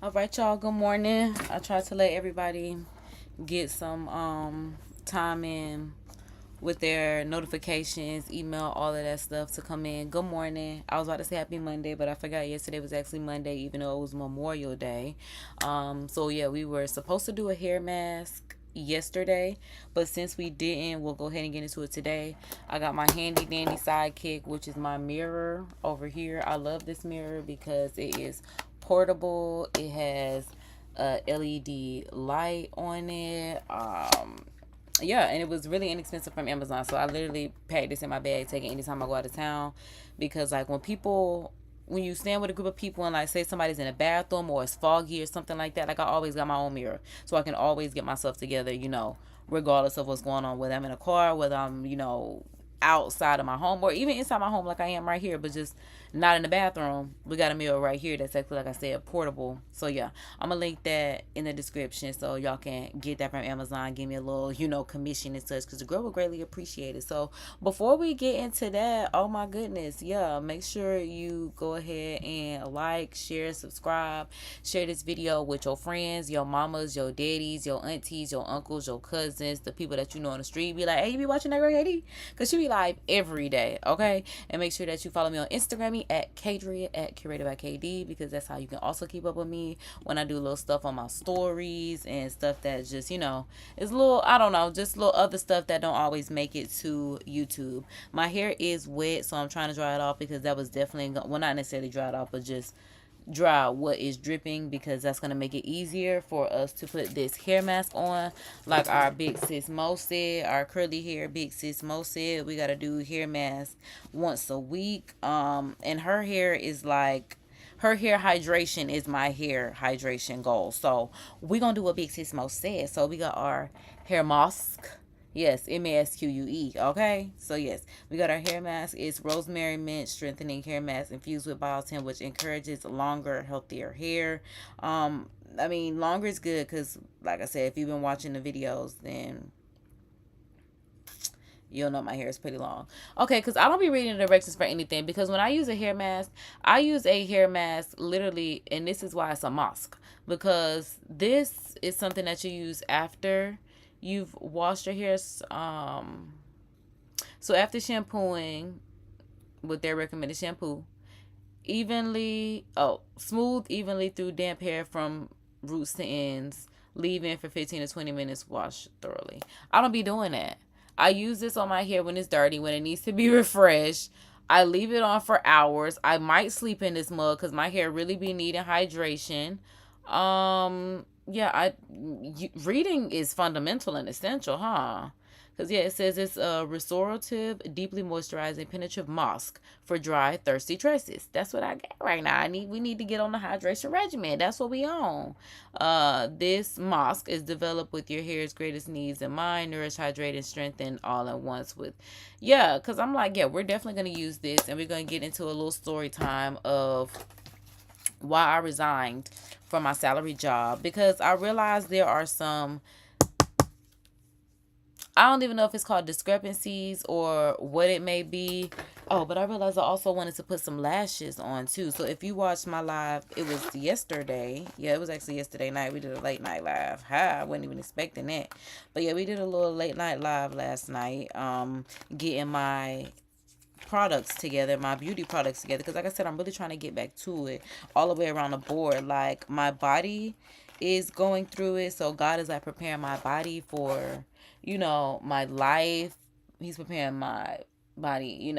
All right, y'all. Good morning. I tried to let everybody get some time in with their notifications, email, all of that stuff to come in. Good morning. I was about to say happy Monday, but I forgot yesterday was actually Monday, even though it was Memorial Day. So yeah, we were supposed to do a hair mask yesterday, but since we didn't, we'll go ahead and get into it today. I got my handy dandy sidekick, which is my mirror over here. I love this mirror because it is portable. It has a LED light on it. Yeah, and it was really inexpensive from Amazon. So I literally packed this in my bag, take it anytime I go out of town, because like when you stand with a group of people and like say somebody's in a bathroom or it's foggy or something like that, like I always got my own mirror, so I can always get myself together, regardless of what's going on, whether I'm in a car, whether I'm outside of my home or even inside my home like I am right here, but just not in the bathroom. We got a mirror right here that's actually, like I said, portable. So yeah, I'm gonna link that in the description so y'all can get that from Amazon. Give me a little, commission and such, because the girl would greatly appreciate it. So before we get into that, oh my goodness, yeah, make sure you go ahead and like, share, subscribe, share this video with your friends, your mamas, your daddies, your aunties, your uncles, your cousins, the people that you know on the street. Be like, hey, you be watching that girl KD? Because she be live every day, okay? And make sure that you follow me on Instagram at Kadria at CurateedByKD, because that's how you can also keep up with me when I do little stuff on my stories and stuff that just, is little, I don't know, just little other stuff that don't always make it to YouTube. My hair is wet, so I'm trying to dry it off, because that was definitely, well, not necessarily dry it off, but just dry what is dripping, because that's going to make it easier for us to put this hair mask on. Like our big sis Mo said, our curly hair big sis Mo said, we got to do hair mask once a week. And her hair is like, her hair hydration is my hair hydration goal. So we're going to do what big sis Mo said. So we got our hair mask. Yes, MASQUE. Okay, so yes, we got our hair mask. It's rosemary mint strengthening hair mask infused with biotin, which encourages longer, healthier hair. I mean, longer is good because, like I said, if you've been watching the videos, then you'll know my hair is pretty long. Okay, because I don't be reading the directions for anything, because when I use a hair mask, I use a hair mask literally, and this is why it's a mask, because this is something that you use after you've washed your hair. So after shampooing with their recommended shampoo, smooth evenly through damp hair from roots to ends. Leave in for 15 to 20 minutes. Wash thoroughly. I don't be doing that. I use this on my hair when it's dirty, when it needs to be refreshed. I leave it on for hours. I might sleep in this mug because my hair really be needing hydration. Yeah, reading is fundamental and essential, huh? Because, yeah, it says it's a restorative, deeply moisturizing, penetrative mask for dry, thirsty tresses. That's what I got right now. We need to get on the hydration regimen. That's what we on. This mask is developed with your hair's greatest needs in mind. Nourish, hydrate, and strengthen all at once with... Yeah, because I'm like, yeah, we're definitely going to use this. And we're going to get into a little story time of why I resigned from my salary job, because I realized there are some, I don't even know if it's called discrepancies or what it may be. Oh, but I realized I also wanted to put some lashes on too. So if you watched my live, it was yesterday. Yeah, it was actually yesterday night. We did a late night live. I wasn't even expecting that. But yeah, we did a little late night live last night. Getting my products together, my beauty products together, because like I said, I'm really trying to get back to it all the way around the board. Like, my body is going through it, so God is like preparing my body for, my life. He's preparing my body,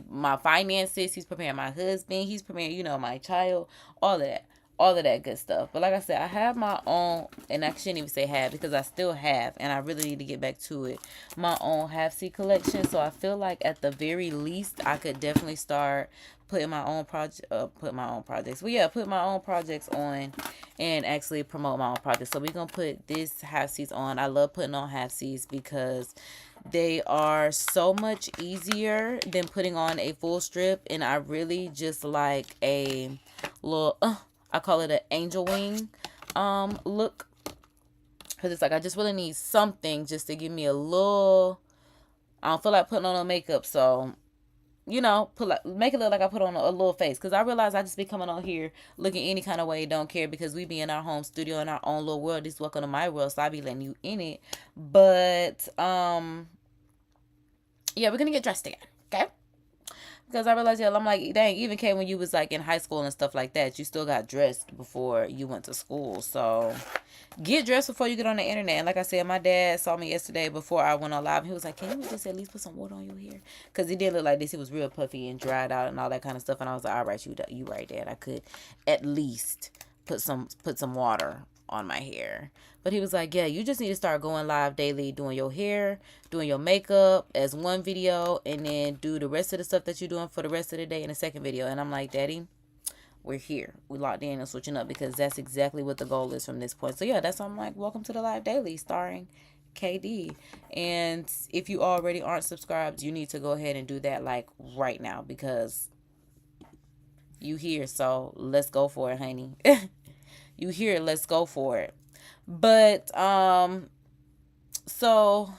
my finances. He's preparing my husband. He's preparing, my child, all of that. All of that good stuff. But like I said, I have my own, and I shouldn't even say have, because I still have, and I really need to get back to it, my own half C collection. So I feel like at the very least, I could definitely start putting my own put my own projects. Well, yeah, put my own projects on and actually promote my own projects. So we're going to put this half C's on. I love putting on half C's because they are so much easier than putting on a full strip. And I really just like a little, I call it an angel wing look, because it's like I just really need something just to give me a little, I don't feel like putting on no makeup, so make it look like I put on a little face. Because I realize I just be coming on here looking any kind of way, don't care, because we be in our home studio in our own little world. This welcome to my world, so I be letting you in it. But yeah, we're gonna get dressed again, okay? Because I realized, yeah, I'm like, dang, even Kay, when you was like in high school and stuff like that, you still got dressed before you went to school. So get dressed before you get on the internet. And like I said, my dad saw me yesterday before I went on live. He was like, can you just at least put some water on your hair? Because he did look like this. He was real puffy and dried out and all that kind of stuff. And I was like, all right, you right, Dad. I could at least put some water on my hair. But he was like, yeah, you just need to start going live daily, doing your hair, doing your makeup as one video, and then do the rest of the stuff that you're doing for the rest of the day in the second video. And I'm like, Daddy, we're here. We locked in and switching up, because that's exactly what the goal is from this point. So yeah, that's why I'm like, welcome to the Live Daily starring KD. And if you already aren't subscribed, you need to go ahead and do that like right now, because you here. So let's go for it, honey. You here, let's go for it. But so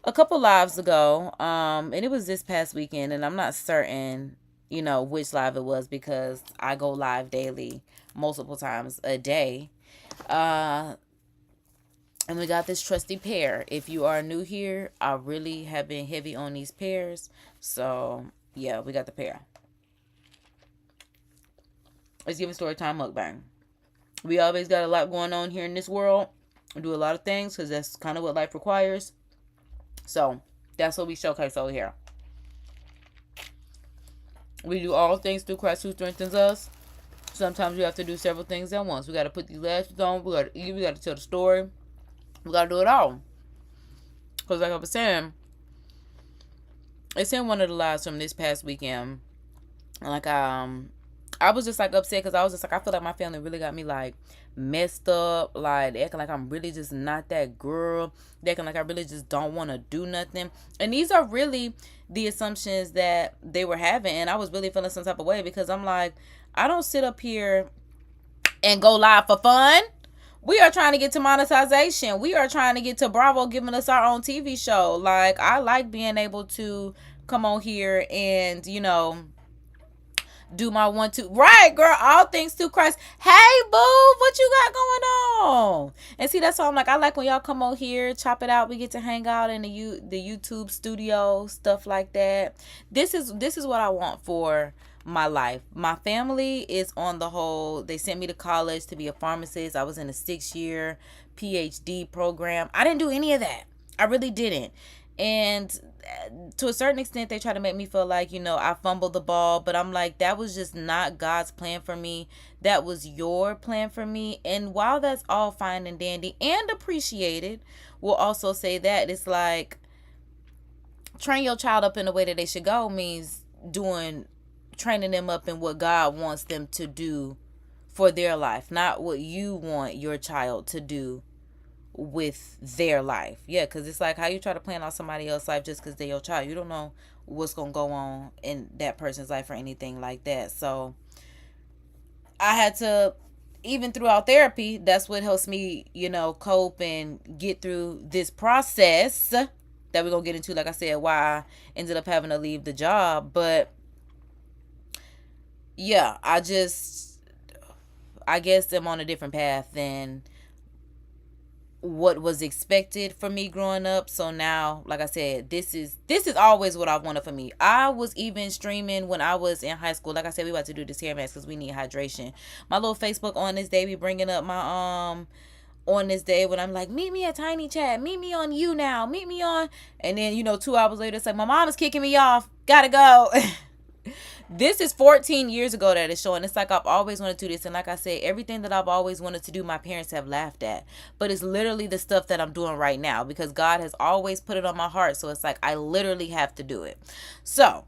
a couple lives ago, and it was this past weekend, and I'm not certain, which live it was, because I go live daily multiple times a day. And we got this trusty pair. If you are new here, I really have been heavy on these pairs. So yeah, we got the pair. Let's give a Storytime mukbang. We always got a lot going on here in this world. We do a lot of things because that's kind of what life requires. So that's what we showcase over here. We do all things through Christ who strengthens us. Sometimes we have to do several things at once. We got to put these lashes on. We got to eat. We got to tell the story. We got to do it all. Because like I was saying, it's in one of the lives from this past weekend. Like, I was just like upset, because I was just like, I feel like my family really got me like messed up, like acting like I'm really just not that girl, they acting like I really just don't want to do nothing. And these are really the assumptions that they were having, and I was really feeling some type of way, because I'm like, I don't sit up here and go live for fun. We are trying to get to monetization. We are trying to get to Bravo giving us our own TV show. Like, I like being able to come on here and do my 1, 2. Right, girl. All things through Christ. Hey, boo. What you got going on? And see, that's why I'm like, I like when y'all come on here, chop it out. We get to hang out in the YouTube studio, stuff like that. This is what I want for my life. My family is on the whole. They sent me to college to be a pharmacist. I was in a 6-year PhD program. I didn't do any of that. I really didn't. And to a certain extent, they try to make me feel like, I fumbled the ball. But I'm like, that was just not God's plan for me. That was your plan for me. And while that's all fine and dandy and appreciated, we'll also say that it's like, train your child up in the way that they should go means training them up in what God wants them to do for their life, not what you want your child to do with their life. Yeah, because it's like how you try to plan out somebody else's life just because they're your child. You don't know what's going to go on in that person's life or anything like that. So I had to, even throughout therapy, that's what helps me, cope and get through this process that we're going to get into. Like I said, why I ended up having to leave the job. But yeah, I guess I'm on a different path than what was expected for me growing up. So now, like I said, this is always what I wanted for me. I was even streaming when I was in high school. Like I said, we about to do this hair mask because we need hydration. My little Facebook on this day be bringing up my on this day when I'm like, meet me at Tiny Chat, meet me on You Now, meet me on, and then 2 hours later it's like, my mom is kicking me off, gotta go. This is 14 years ago that it's showing. It's like I've always wanted to do this. And like I said, everything that I've always wanted to do, my parents have laughed at. But it's literally the stuff that I'm doing right now because God has always put it on my heart. So it's like I literally have to do it. So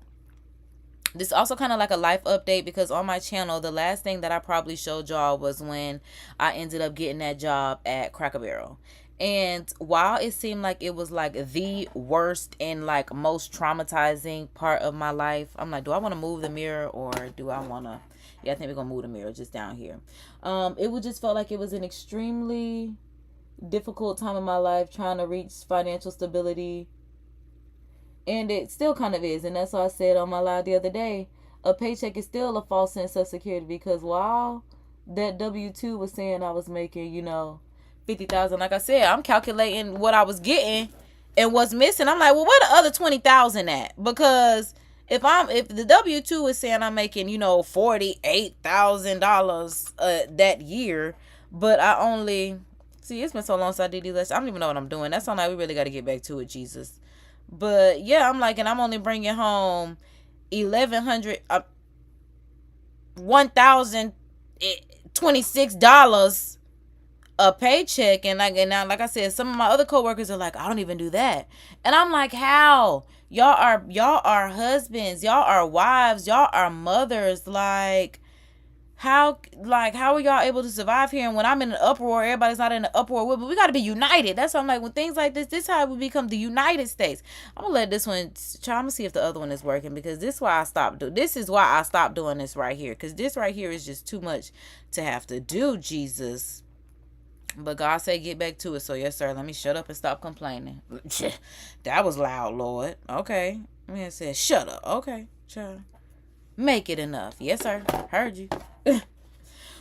this is also kind of like a life update because on my channel, the last thing that I probably showed y'all was when I ended up getting that job at Cracker Barrel. And while it seemed like it was like the worst and like most traumatizing part of my life, I'm like, do I want to move the mirror or do I want to? Yeah, I think we're going to move the mirror just down here. It would just felt like it was an extremely difficult time in my life trying to reach financial stability. And it still kind of is. And that's why I said on my live the other day, a paycheck is still a false sense of security, because while that W-2 was saying I was making, 50,000, like I said, I'm calculating what I was getting and what's missing. I'm like, well, where the other 20,000 at? Because if the W-2 is saying I'm making, $48,000 that year, but I only see, it's been so long since I did these lessons. I don't even know what I'm doing. That's something we really got to get back to it, Jesus. But yeah, I'm like, and I'm only bringing home 1,100, $1,026 a paycheck. And now, like I said, some of my other coworkers are like, I don't even do that. And I'm like, how? Y'all are husbands, y'all are wives, y'all are mothers. Like, how are y'all able to survive here? And when I'm in an uproar, everybody's not in an uproar with, but we got to be united. That's why I'm like, when things like this is how we become the United States. I'm gonna let this one try. I'm gonna see if the other one is working, because this is why I stopped doing this right here, because this right here is just too much to have to do, Jesus. But God said get back to it. So yes, sir, let me shut up and stop complaining. That was loud, Lord. Okay. Man said shut up. Okay, child. Make it enough. Yes, sir. Heard you.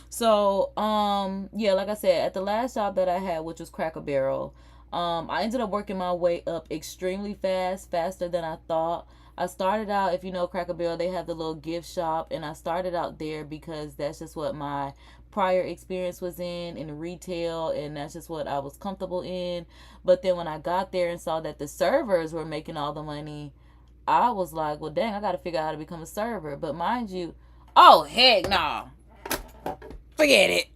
So, yeah, like I said, at the last job that I had, which was Cracker Barrel, I ended up working my way up extremely fast, faster than I thought. I started out, if you know Cracker Barrel, they have the little gift shop, and I started out there because that's just what my prior experience was in retail, and that's just what I was comfortable in. But then when I got there and saw that the servers were making all the money, I was like, well, dang, I got to figure out how to become a server. But mind you, oh, heck no. Forget it.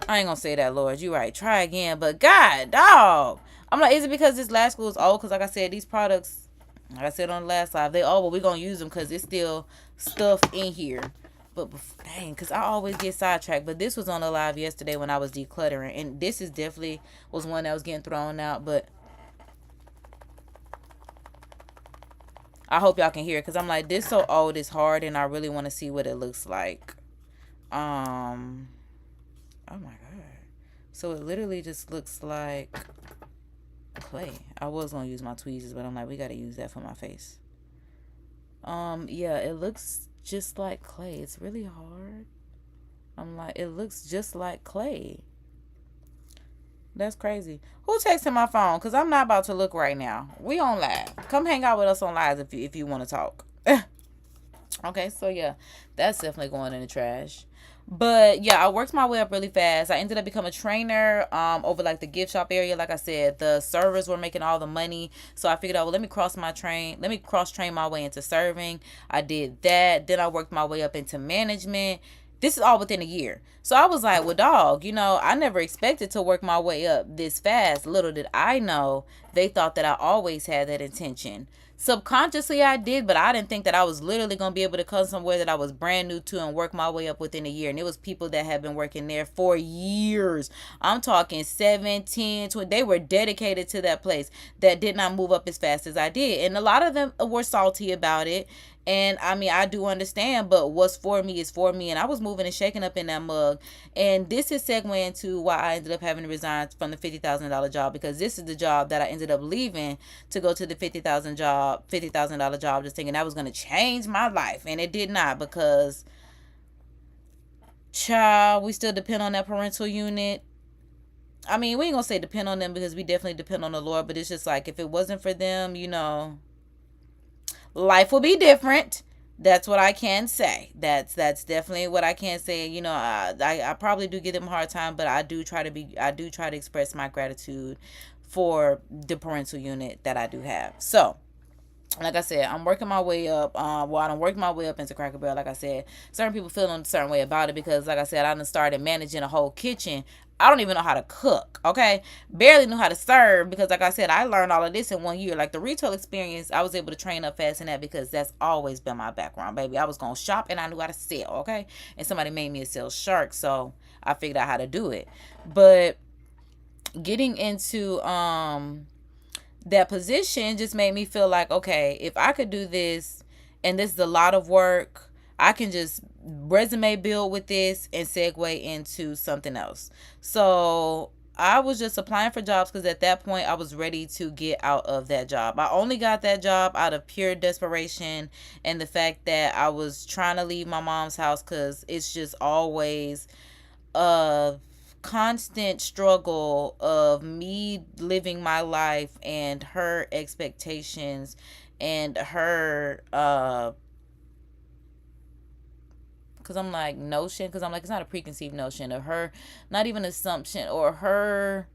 I ain't gonna say that, Lord. You right. Try again. But God, dog. I'm like, is it because this last school is old? Because like I said, these products, like I said on the last live, they old, but we're gonna use them because it's still stuff in here. But dang, because I always get sidetracked. But this was on the live yesterday when I was decluttering, and this is definitely was one that was getting thrown out. But I hope y'all can hear it, because I'm like, this so old, it's hard, and I really want to see what it looks like. Oh my god. So it literally just looks like clay. I was gonna use my tweezers, but I'm like, we gotta use that for my face. Yeah, it looks just like clay. It's really hard. I'm like, it looks just like clay. That's crazy. Who texting my phone? Because I'm not about to look right now. We on live. Come hang out with us on live if you want to talk. Okay, so yeah, that's definitely going in the trash. But yeah, I worked my way up really fast. I ended up becoming a trainer over like the gift shop area. Like I said, the servers were making all the money, so I figured out, well, let me cross train my way into serving. I did that. Then I worked my way up into management. This is all within a year. So I was like, well, dog, I never expected to work my way up this fast. Little did I know, they thought that I always had that intention. Subconsciously I did, but I didn't think that I was literally going to be able to come somewhere that I was brand new to and work my way up within a year. And it was people that have been working there for years. I'm talking 7, 10, 20. They were dedicated to that place that did not move up as fast as I did. And a lot of them were salty about it. And I mean, I do understand, but what's for me is for me. And I was moving and shaking up in that mug. And this is segueing into why I ended up having to resign from the $50,000 job, because this is the job that I ended up leaving to go to the $50,000 job, just thinking that was going to change my life. And it did not, because, child, we still depend on that parental unit. I mean, we ain't going to say depend on them, because we definitely depend on the Lord. But it's just like, if it wasn't for them, life will be different. That's what I can say. That's definitely what I can say. I probably do give them a hard time, but I do try to express my gratitude for the parental unit that I do have. So, like I said, I'm working my way up. I'm working my way up into Cracker Barrel. Like I said, certain people feel a certain way about it, because, like I said, I done started managing a whole kitchen. I don't even know how to cook, okay? Barely knew how to serve, because, like I said, I learned all of this in 1 year. Like, the retail experience, I was able to train up fast in that, because that's always been my background, baby. I was going to shop, and I knew how to sell, okay? And somebody made me a sales shark, so I figured out how to do it. But getting into that position just made me feel like, okay, if I could do this, and this is a lot of work, I can just resume build with this and segue into something else. So I was just applying for jobs because at that point I was ready to get out of that job. I only got that job out of pure desperation and the fact that I was trying to leave my mom's house because it's just always a constant struggle of me living my life and her expectations and her because I'm like notion, because I'm like, it's not a preconceived notion of her, not even assumption, or her,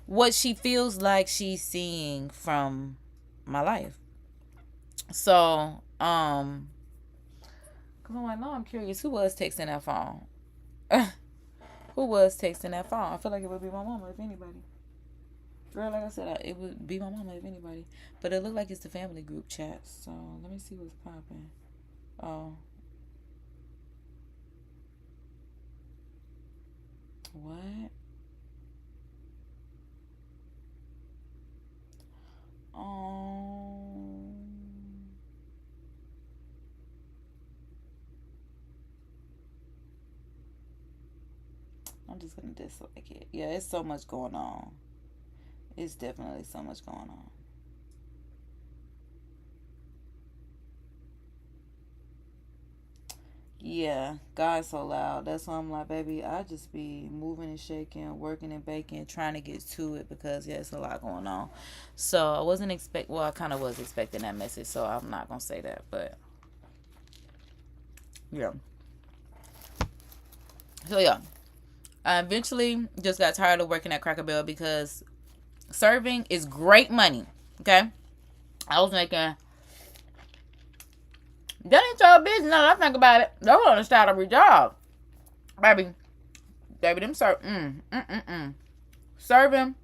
what she feels like she's seeing from my life. So because I'm like, no, I'm curious, who was texting that phone? Who was texting that phone? I feel like it would be my mama if anybody. Girl, like I said, it would be my mama if anybody. But it looked like it's the family group chat. So let me see what's popping. Oh. What? I'm just gonna dislike it. Yeah, it's so much going on. It's definitely so much going on. Yeah, God's so loud. That's why I'm like, baby, I just be moving and shaking, working and baking, trying to get to it because, yeah, it's a lot going on. So I wasn't well, I kind of was expecting that message, so I'm not going to say that, but yeah. So, yeah, I eventually just got tired of working at Cracker Barrel because serving is great money, okay? I was making... That ain't your business. Now that I think about it, they were on a salary job, baby. Them serving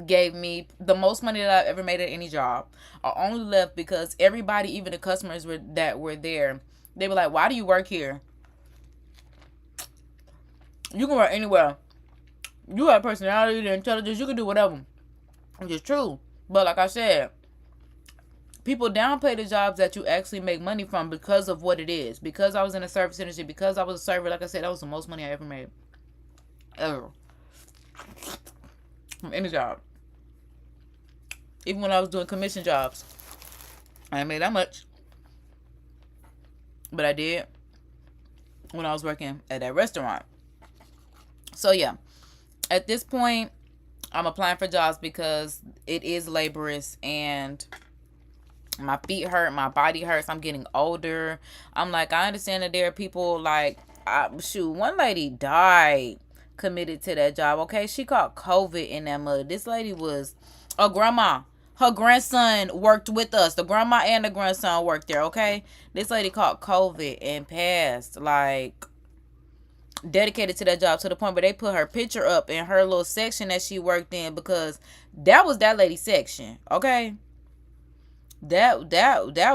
gave me the most money that I've ever made at any job. I only left because everybody, even the customers that were there, they were like, "Why do you work here? You can work anywhere. You have personality, the intelligence. You can do whatever." Which is true, but like I said, people downplay the jobs that you actually make money from because of what it is. Because I was in the service industry, because I was a server, like I said, that was the most money I ever made. Ever. From any job. Even when I was doing commission jobs, I didn't make that much. But I did when I was working at that restaurant. So yeah, at this point, I'm applying for jobs because it is laborious and my feet hurt, my body hurts, I'm getting older. I'm like, I understand that there are people like, one lady died committed to that job, okay? She caught COVID in that mother. This lady was a grandma. Her grandson worked with us. The grandma and the grandson worked there, okay? This lady caught COVID and passed, like, dedicated to that job to the point where they put her picture up in her little section that she worked in because that was that lady's section, okay? That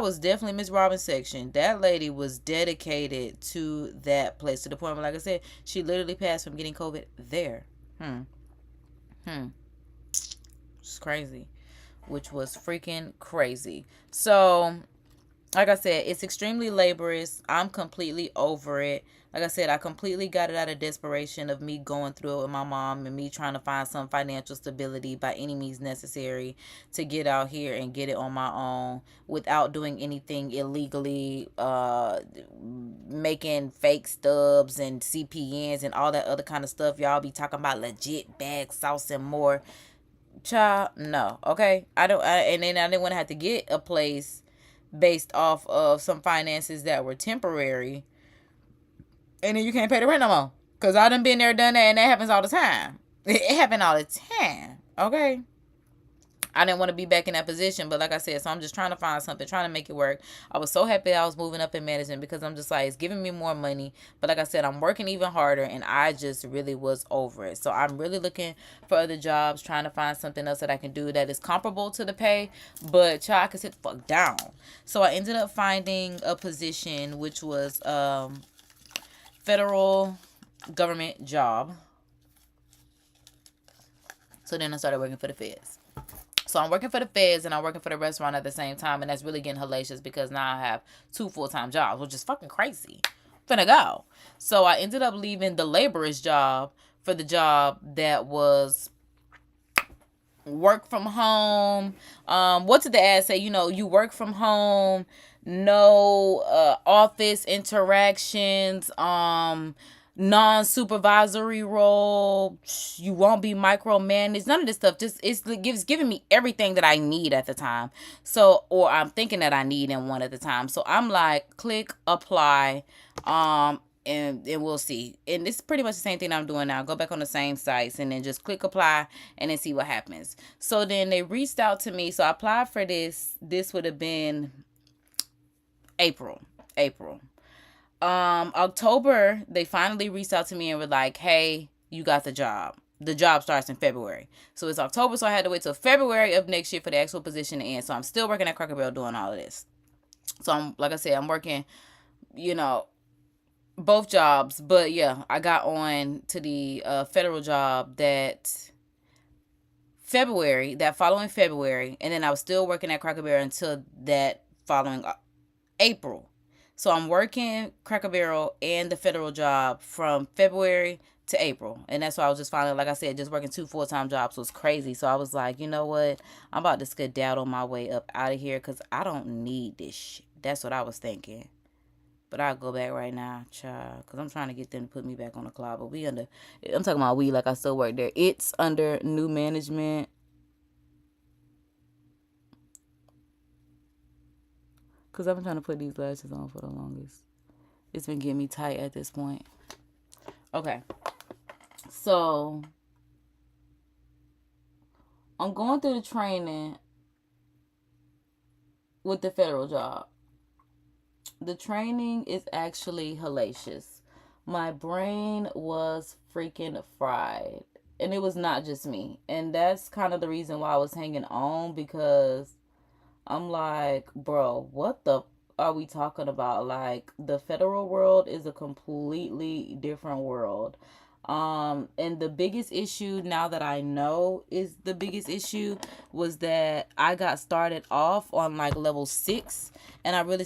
was definitely Miss Robin's section. That lady was dedicated to that place to the point where, like I said, she literally passed from getting COVID there. It's crazy. Which was freaking crazy. So, like I said, it's extremely laborious. I'm completely over it. Like I said, I completely got it out of desperation of me going through it with my mom and me trying to find some financial stability by any means necessary to get out here and get it on my own without doing anything illegally, making fake stubs and CPNs and all that other kind of stuff. Y'all be talking about legit bag sauce and more. Child, no, okay? And then I didn't want to have to get a place based off of some finances that were temporary, and then you can't pay the rent no more. Because I done been there, done that, and that happens all the time. It happened all the time, okay? I didn't want to be back in that position, but like I said, so I'm just trying to find something, trying to make it work. I was so happy I was moving up in management because I'm just like, it's giving me more money. But like I said, I'm working even harder, and I just really was over it. So I'm really looking for other jobs, trying to find something else that I can do that is comparable to the pay, but child, I can sit the fuck down. So I ended up finding a position which was federal government job. So then I started working for the feds. So I'm working for the feds and I'm working for the restaurant at the same time. And that's really getting hellacious because now I have 2 full-time jobs, which is fucking crazy. Finna go. So I ended up leaving the laborer's job for the job that was work from home. What did the ad say? You work from home, no office interactions, non-supervisory role, you won't be micromanaged, none of this stuff. Just it's giving me everything that I need at the time. So, or I'm thinking that I need and want at the time. So I'm like, click apply, and we'll see. And it's pretty much the same thing I'm doing now. Go back on the same sites and then just click apply and then see what happens. So then they reached out to me. So I applied for this. This would have been April. October, they finally reached out to me and were like, hey, you got the job. The job starts in February. So it's October, so I had to wait till February of next year for the actual position to end. So I'm still working at Cracker Barrel doing all of this. So like I said, I'm working, both jobs. But yeah, I got on to the federal job that following February. And then I was still working at Cracker Barrel until that following April. So I'm working Cracker Barrel and the federal job from February to April. And that's why I was just finally, like I said, just working 2 full-time jobs was crazy. So I was like, you know what? I'm about to skedaddle my way up out of here because I don't need this shit. That's what I was thinking. But I'll go back right now, child, because I'm trying to get them to put me back on the cloud. But I'm talking about like I still work there. It's under new management. Because I've been trying to put these lashes on for the longest. It's been getting me tight at this point. Okay. So, I'm going through the training with the federal job. The training is actually hellacious. My brain was freaking fried. And it was not just me. And that's kind of the reason why I was hanging on, because I'm like, bro, what the are we talking about? Like, the federal world is a completely different world. And the biggest issue, now that I know is the biggest issue, was that I got started off on like level 6, and I really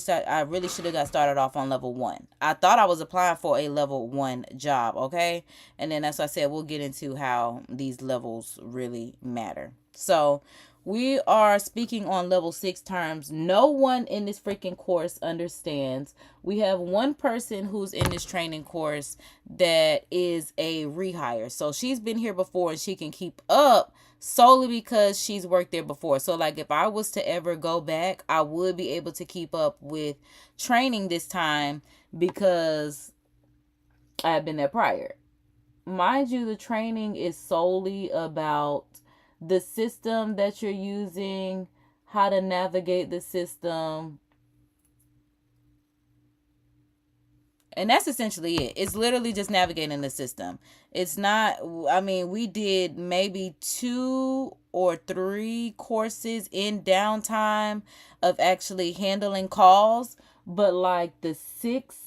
should have got started off on level 1. I thought I was applying for a level 1 job, okay? And then that's why I said we'll get into how these levels really matter. So, we are speaking on level 6 terms. No one in this freaking course understands. We have one person who's in this training course that is a rehire. So she's been here before and she can keep up solely because she's worked there before. So like if I was to ever go back, I would be able to keep up with training this time because I have been there prior. Mind you, the training is solely about the system that you're using, how to navigate the system. And that's essentially it. It's literally just navigating the system. It's not, we did maybe 2 or 3 courses in downtime of actually handling calls, but like the 6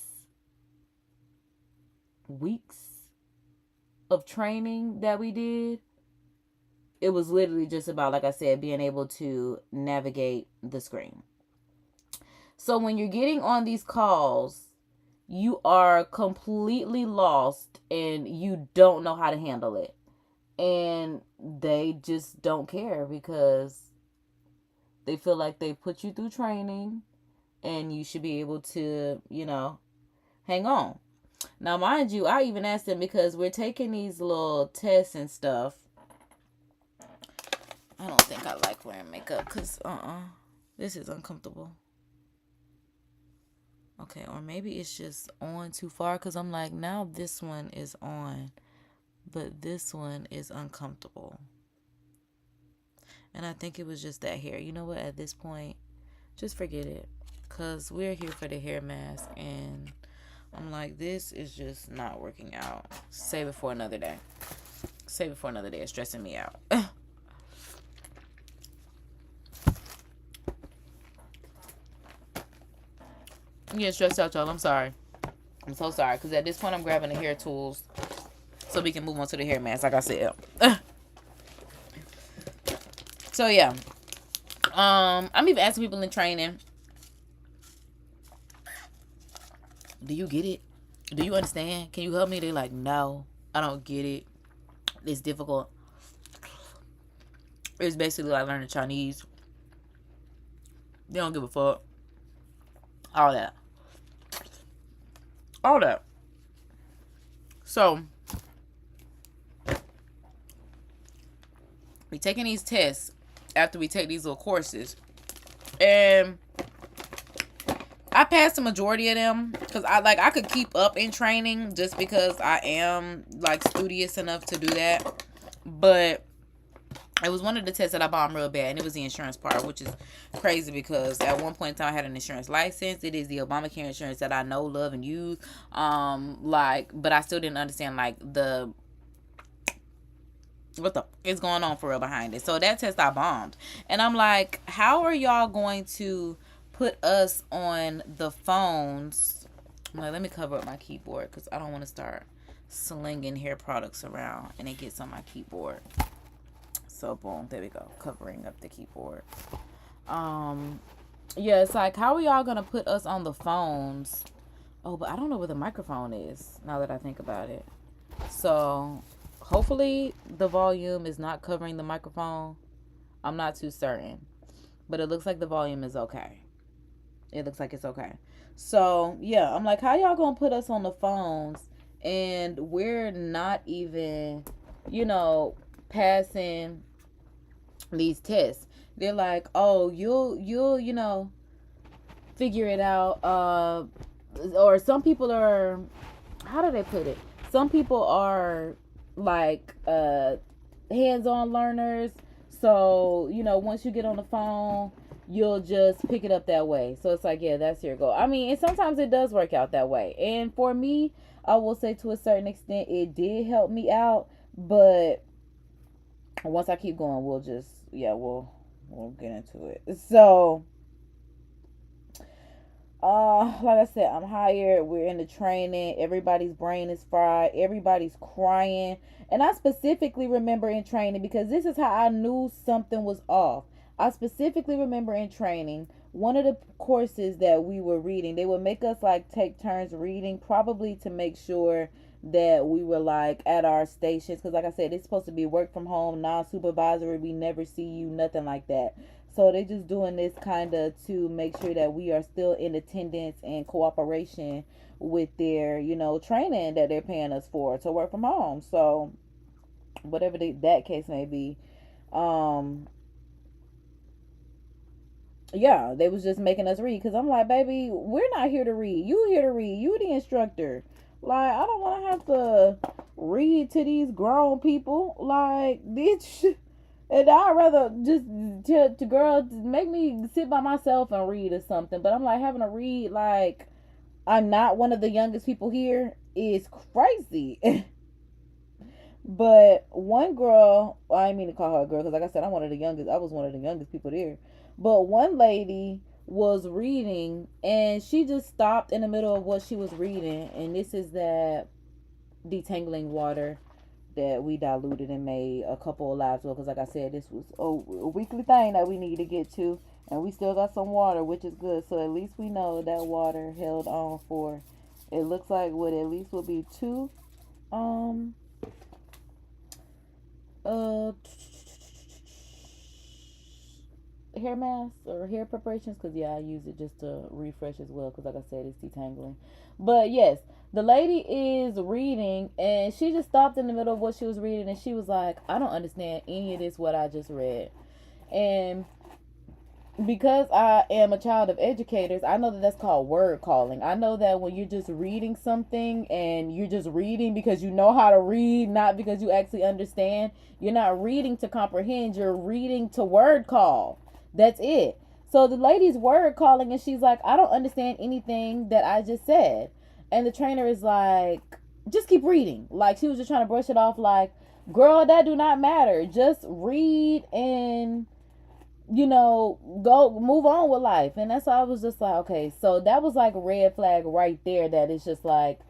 weeks of training that we did, it was literally just about, like I said, being able to navigate the screen. So when you're getting on these calls, you are completely lost and you don't know how to handle it. And they just don't care because they feel like they put you through training and you should be able to, hang on. Now, mind you, I even asked them, because we're taking these little tests and stuff. I don't think I like wearing makeup because, this is uncomfortable. Okay, or maybe it's just on too far because I'm like, now this one is on, but this one is uncomfortable. And I think it was just that hair. You know what? At this point, just forget it, because we're here for the hair mask, and I'm like, this is just not working out. Save it for another day. It's stressing me out. I'm getting stressed out, y'all. I'm sorry. I'm so sorry. Because at this point, I'm grabbing the hair tools so we can move on to the hair mask, like I said. So, yeah. I'm even asking people in training, do you get it? Do you understand? Can you help me? They're like, no, I don't get it. It's difficult. It's basically like learning Chinese. They don't give a fuck. All that. All that. So, we taking these tests after we take these little courses. And I passed the majority of them because I could keep up in training just because I am like studious enough to do that. But it was one of the tests that I bombed real bad, and it was the insurance part, which is crazy because at one point in time I had an insurance license. It is the Obamacare insurance that I know, love, and use. But I still didn't understand like what the is going on for real behind it. So that test I bombed, and I'm like, how are y'all going to put us on the phones? I'm like, let me cover up my keyboard because I don't want to start slinging hair products around and it gets on my keyboard. So boom, there we go, covering up the keyboard. Yeah, it's like, how are y'all gonna put us on the phones? Oh, but I don't know where the microphone is now that I think about it. So hopefully the volume is not covering the microphone. I'm not too certain, but it looks like the volume is okay. It looks like it's okay. So yeah, I'm like, how y'all gonna put us on the phones and we're not even, passing these tests? They're like, oh, you'll figure it out. Or some people are, how do they put it? Some people are like hands-on learners. So, once you get on the phone, you'll just pick it up that way. So it's like, yeah, that's your goal. I mean, and sometimes it does work out that way. And for me, I will say to a certain extent, it did help me out. But once I keep going, we'll get into it. So, like I said, I'm hired. We're in the training. Everybody's brain is fried. Everybody's crying. And I specifically remember in training, because this is how I knew something was off. I specifically remember in training, one of the courses that we were reading, they would make us like take turns reading, probably to make sure that we were like at our stations. Because like I said, it's supposed to be work from home, non-supervisory. We never see you, nothing like that. So they just doing this kind of to make sure that we are still in attendance and cooperation with their, training that they're paying us for to work from home. So whatever that case may be, yeah, they was just making us read. Because I'm like, baby, we're not here to read. You here to read. You the instructor. Like, I don't want to have to read to these grown people. Like, bitch. And I'd rather just to girl make me sit by myself and read or something. But I'm like, having to read like I'm not one of the youngest people here is crazy. But one girl, I didn't mean to call her a girl because like I said, I was one of the youngest people there. But one lady was reading and she just stopped in the middle of what she was reading. And this is that detangling water that we diluted and made a couple of lives ago, because like I said, this was a weekly thing that we need to get to, and we still got some water, which is good. So at least we know that water held on for, it looks like what at least will be 2 hair masks or hair preparations, because yeah, I use it just to refresh as well, because like I said, it's detangling. But yes, the lady is reading and she just stopped in the middle of what she was reading and she was like, I don't understand any of this what I just read. And because I am a child of educators, I know that that's called word calling. I know that when you're just reading something and you're just reading because you know how to read, not because you actually understand, you're not reading to comprehend, you're reading to word call. That's it. So the lady's word calling and she's like, I don't understand anything that I just said. And the trainer is like, just keep reading. Like, she was just trying to brush it off like, girl, that do not matter. Just read and, go move on with life. And that's why I was just like, okay. So that was like a red flag right there, that it's just like,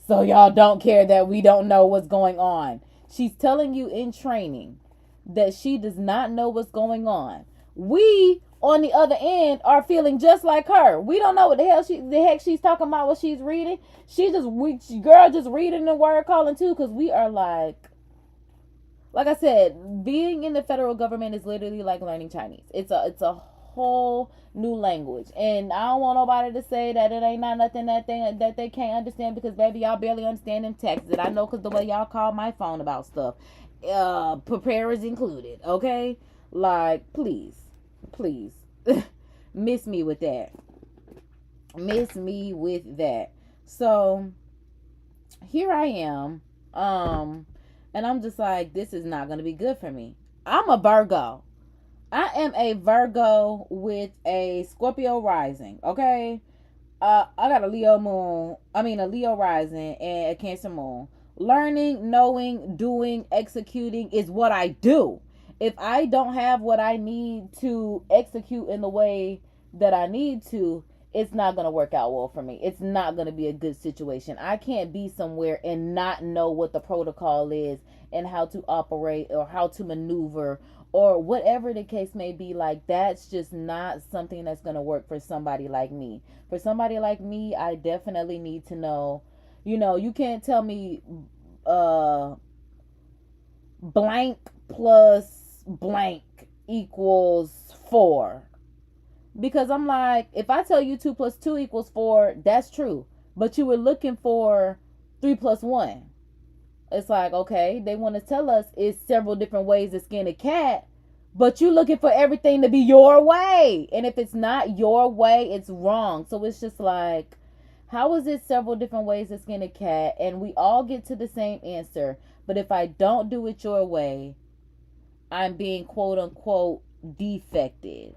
so y'all don't care that we don't know what's going on. She's telling you in training that she does not know what's going on. We, on the other end, are feeling just like her. We don't know what the heck she's talking about, what she's reading. Just reading the word calling too, because we are like, like I said, being in the federal government is literally like learning Chinese. It's a whole new language, and I don't want nobody to say that it ain't not nothing that they can't understand, because baby, y'all barely understand them texts. And I know because the way y'all call my phone about stuff, preparers included. Okay, like please, miss me with that. Miss me with that. So here I am. And I'm just like, this is not gonna be good for me. I'm a Virgo. I am a Virgo with a Scorpio rising. Okay. I got a Leo moon. I mean a Leo rising and a Cancer moon. Learning, knowing, doing, executing is what I do. If I don't have what I need to execute in the way that I need to, it's not going to work out well for me. It's not going to be a good situation. I can't be somewhere and not know what the protocol is and how to operate or how to maneuver or whatever the case may be. Like, that's just not something that's going to work for somebody like me. For somebody like me, I definitely need to know, you can't tell me blank plus blank equals 4. Because I'm like, if I tell you 2 plus 2 equals 4, that's true. But you were looking for 3 plus 1. It's like, okay, they want to tell us it's several different ways to skin a cat, but you looking for everything to be your way. And if it's not your way, it's wrong. So it's just like, how is it several different ways to skin a cat? And we all get to the same answer. But if I don't do it your way, I'm being quote unquote defected.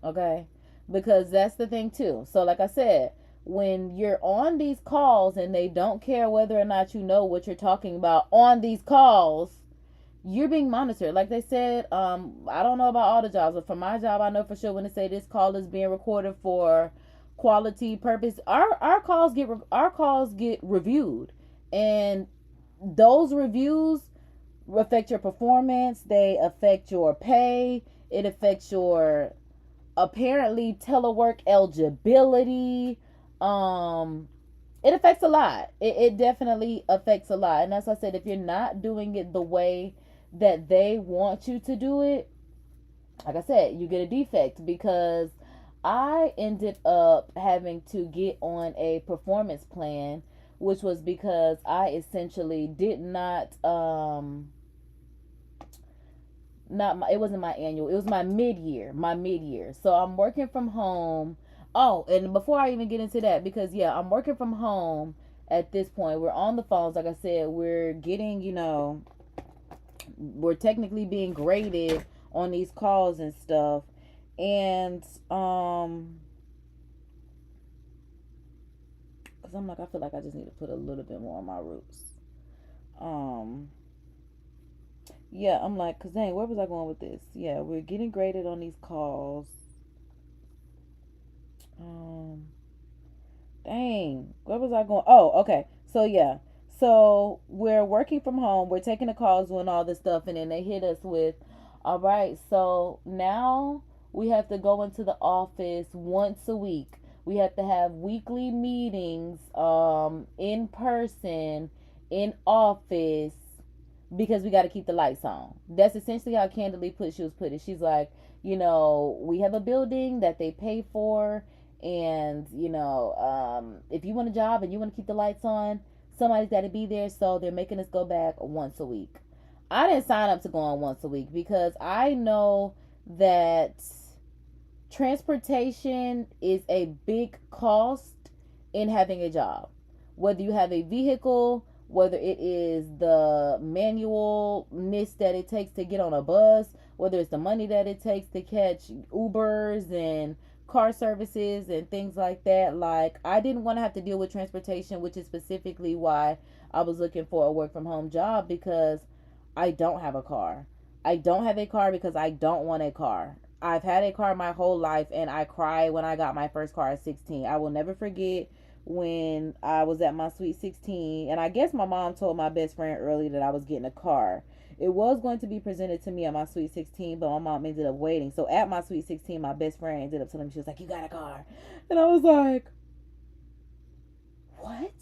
Okay? Because that's the thing too. So like I said, when you're on these calls and they don't care whether or not you know what you're talking about on these calls, you're being monitored. Like they said, I don't know about all the jobs, but for my job, I know for sure when they say this call is being recorded for quality purpose, our calls get reviewed, and those reviews affect your performance. They affect your pay. It affects your apparently telework eligibility. It affects a lot. It definitely affects a lot. And as I said, if you're not doing it the way that they want you to do it, like I said, you get a defect. Because I ended up having to get on a performance plan, which was because I essentially did not it wasn't my annual, it was my mid-year. So I'm working from home. Oh, and before I even get into that, because yeah, I'm working from home at this point. We're on the phones. Like I said, we're getting, we're technically being graded on these calls and stuff. And because I'm like, I feel like I just need to put a little bit more on my roots. Yeah, I'm like, because dang, where was I going with this? Yeah, we're getting graded on these calls. Dang, where was I going? Oh, okay. So, yeah. So, we're working from home. We're taking the calls, doing all this stuff. And then they hit us with, all right, so now we have to go into the office once a week. We have to have weekly meetings in person, in office, because we got to keep the lights on. That's essentially how Candidly she was put it. She's like, we have a building that they pay for, and if you want a job and you want to keep the lights on, somebody's got to be there. So they're making us go back once a week. I didn't sign up to go on once a week because I know that transportation is a big cost in having a job. Whether you have a vehicle, whether it is the manualness that it takes to get on a bus, whether it's the money that it takes to catch Ubers and car services and things like that. Like, I didn't want to have to deal with transportation, which is specifically why I was looking for a work from home job, because I don't have a car. I don't have a car because I don't want a car. I've had a car my whole life, and I cried when I got my first car at 16. I will never forget when I was at my sweet 16, and I guess my mom told my best friend early that I was getting a car. It was going to be presented to me at my sweet 16, but my mom ended up waiting. So at my sweet 16, my best friend ended up telling me, she was like, you got a car. And I was like, what?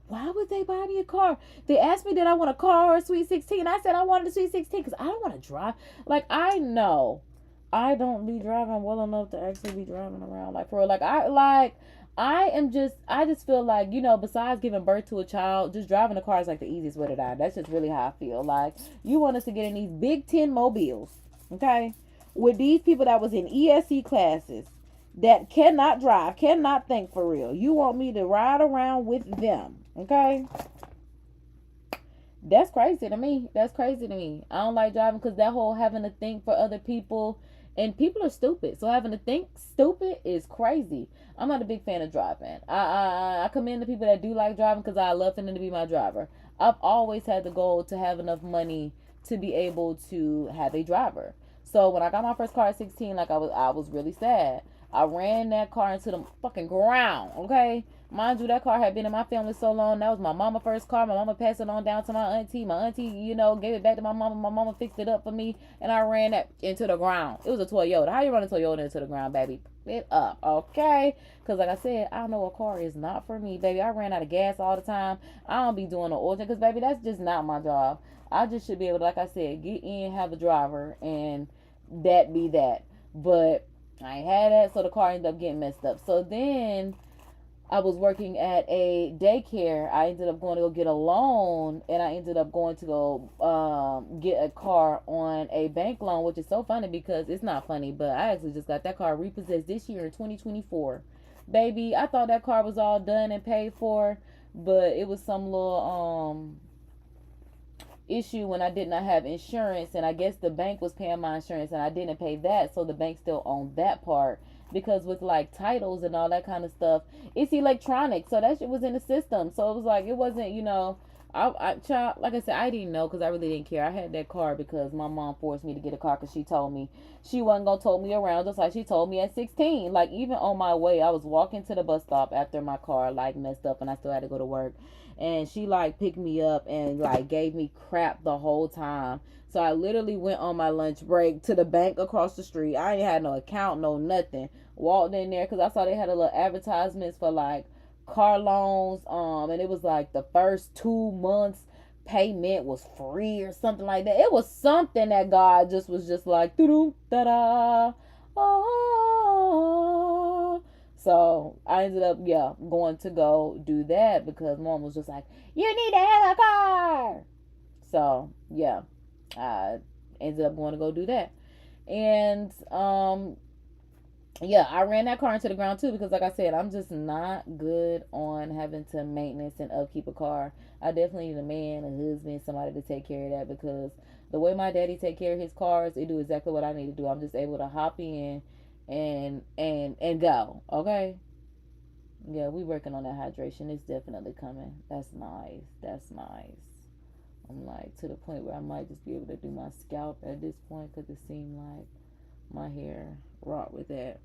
Why would they buy me a car? They asked me did I want a car or a Sweet 16. I said I wanted a Sweet 16 because I don't want to drive. Like, I know I don't be driving well enough to actually be driving around. Like, for real. I just feel like, besides giving birth to a child, just driving a car is like the easiest way to die. That's just really how I feel. Like, you want us to get in these Big Ten mobiles, okay? With these people that was in ESC classes that cannot drive, cannot think for real. You want me to ride around with them, okay? That's crazy to me. That's crazy to me. I don't like driving because that whole having to think for other people, and people are stupid. So having to think stupid is crazy. I'm not a big fan of driving. I commend the people that do like driving because I love for them to be my driver. I've always had the goal to have enough money to be able to have a driver. So when I got my first car at 16, like I was really sad. I ran that car into the fucking ground, okay? Mind you, that car had been in my family so long. That was my mama's first car. My mama passed it on down to my auntie. My auntie, gave it back to my mama. My mama fixed it up for me, and I ran that into the ground. It was a Toyota. How you run a Toyota into the ground, baby? It up, okay? Because like I said, I know a car is not for me, baby. I ran out of gas all the time. I don't be doing no oil change because, baby, that's just not my job. I just should be able to, like I said, get in, have a driver, and that be that. But I ain't had that, so the car ended up getting messed up. So then I was working at a daycare. I ended up going to go get a loan, and I ended up going to go get a car on a bank loan, which is so funny because it's not funny, but I actually just got that car repossessed this year in 2024. Baby, I thought that car was all done and paid for, but it was some little issue when I did not have insurance, and I guess the bank was paying my insurance and I didn't pay that, so the bank still owned that part, because with like titles and all that kind of stuff, it's electronic, so that shit was in the system. So it was like, it wasn't, child, like I said, I didn't know because I really didn't care. I had that car because my mom forced me to get a car because she told me she wasn't gonna tote me around, just like she told me at 16. Like, even on my way, I was walking to the bus stop after my car like messed up and I still had to go to work, and she like picked me up and like gave me crap the whole time. So I literally went on my lunch break to the bank across the street. I ain't had no account, no nothing. Walked in there because I saw they had a little advertisements for like car loans, and it was like the first 2 months payment was free or something like that. It was something that God just was just like doo da da. Oh. So I ended up going to go do that because mom was just like, you need to have a car. So I ended up going to go do that. And I ran that car into the ground too because, like I said, I'm just not good on having to maintenance and upkeep a car. I definitely need a man, a husband, somebody to take care of that, because the way my daddy take care of his cars, it do exactly what I need to do. I'm just able to hop in and go. Okay. Yeah, we working on that hydration. It's definitely coming. That's nice. That's nice. I'm like to the point where I might just be able to do my scalp at this point because it seemed like my hair rock with that.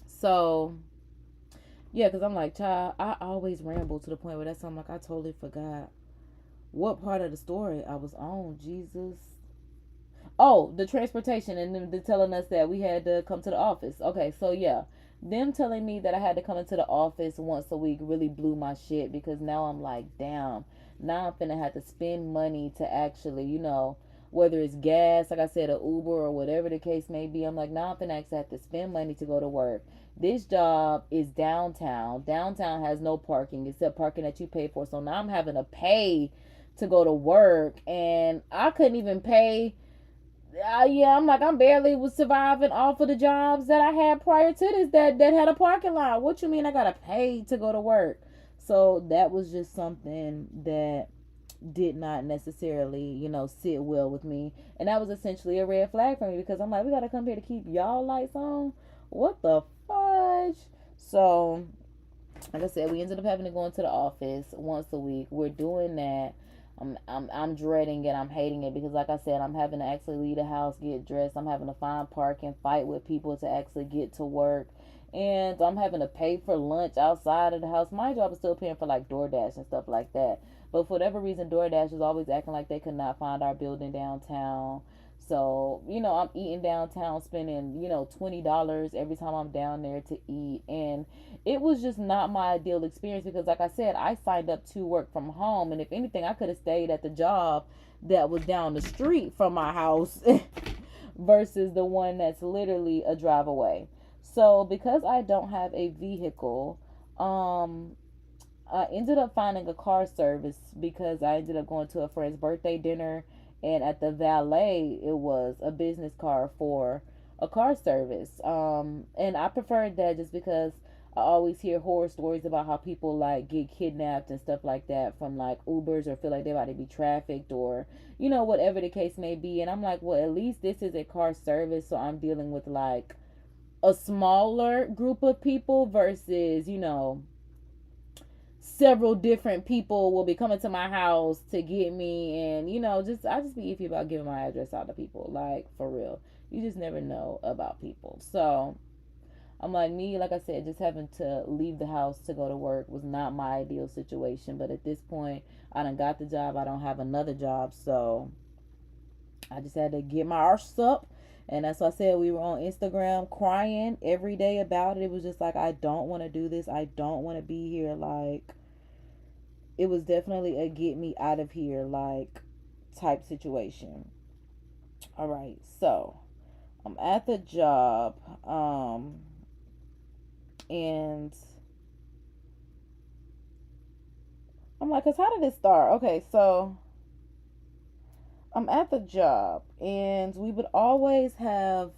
So because I'm like, child, I always ramble to the point where that's, I'm like, I totally forgot what part of the story I was on. Jesus. Oh, the transportation and them telling us that we had to come to the office. Okay, so them telling me that I had to come into the office once a week really blew my shit, because now I'm like, damn, now I'm finna have to spend money to actually, whether it's gas, like I said, a Uber or whatever the case may be. I'm like, now I'm finna actually have to spend money to go to work. This job is downtown. Downtown has no parking except parking that you pay for. So now I'm having to pay to go to work, and I couldn't even pay. I'm like, I'm barely was surviving off of the jobs that I had prior to this that had a parking lot. What you mean I gotta pay to go to work? So that was just something that did not necessarily, sit well with me. And that was essentially a red flag for me, because I'm like, we gotta come here to keep y'all lights on? What the fudge? So, like I said, we ended up having to go into the office once a week. We're doing that. I'm dreading it. I'm hating it because, like I said, I'm having to actually leave the house, get dressed. I'm having to find parking, fight with people to actually get to work. And I'm having to pay for lunch outside of the house. My job is still paying for like DoorDash and stuff like that. But for whatever reason, DoorDash is always acting like they could not find our building downtown. So, I'm eating downtown, spending, $20 every time I'm down there to eat. And it was just not my ideal experience because, like I said, I signed up to work from home. And if anything, I could have stayed at the job that was down the street from my house versus the one that's literally a drive away. So, because I don't have a vehicle, I ended up finding a car service because I ended up going to a friend's birthday dinner, and at the valet, it was a business card for a car service. And I preferred that just because I always hear horror stories about how people like get kidnapped and stuff like that from like Ubers or feel like they're about to be trafficked or whatever the case may be. And I'm like, well, at least this is a car service, so I'm dealing with like a smaller group of people versus several different people will be coming to my house to get me. And I just be iffy about giving my address out to people, like, for real. You just never know about people. So I'm like, like I said, just having to leave the house to go to work was not my ideal situation. But at this point, I done got the job. I don't have another job, so I just had to get my arse up. And that's why I said we were on Instagram crying every day about it. It was just like, I don't want to do this. I don't want to be here. Like, it was definitely a get me out of here, like, type situation. All right, so I'm at the job, and I'm like, cause how did it start? Okay, so I'm at the job, and we would always have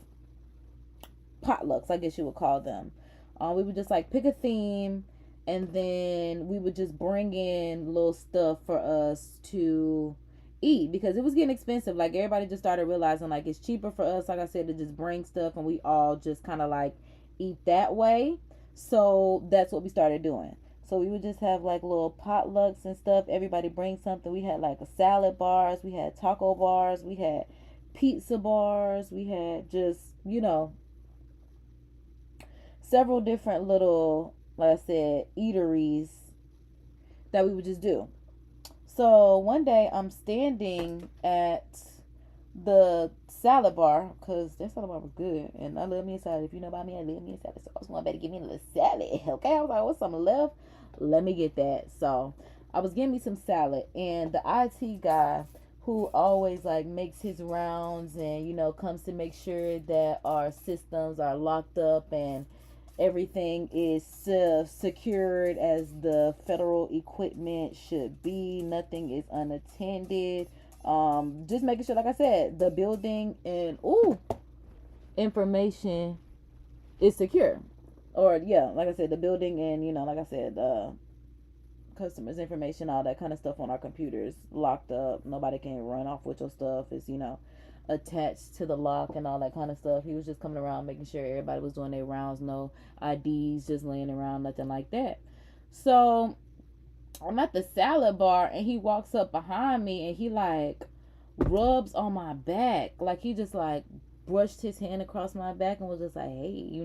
potlucks, I guess you would call them. We would just like pick a theme, and then we would just bring in little stuff for us to eat because it was getting expensive. Like, everybody just started realizing like it's cheaper for us, like I said, to just bring stuff, and we all just kind of like eat that way. So that's what we started doing. So we would just have like little potlucks and stuff. Everybody brings something. We had like a salad bars, we had taco bars, we had pizza bars, we had just, several different little, like I said, eateries that we would just do. So one day I'm standing at the salad bar because that salad bar was good, and I love me a salad. If you know about me, I love me a salad. So I was going, better give me a little salad. Okay, I was like, what's something left? Let me get that. So I was getting me some salad, and the IT guy who always like makes his rounds and comes to make sure that our systems are locked up and everything is secured as the federal equipment should be. Nothing is unattended. Just making sure, like I said, the building and information is secure. Or yeah, like I said, the building and like I said, customers' information, all that kind of stuff on our computers locked up. Nobody can run off with your stuff. It's attached to the lock and all that kind of stuff. He was just coming around making sure everybody was doing their rounds, no IDs just laying around, nothing like that. So I'm at the salad bar, and he walks up behind me, and he like rubs on my back, like he just like brushed his hand across my back and was just like, hey,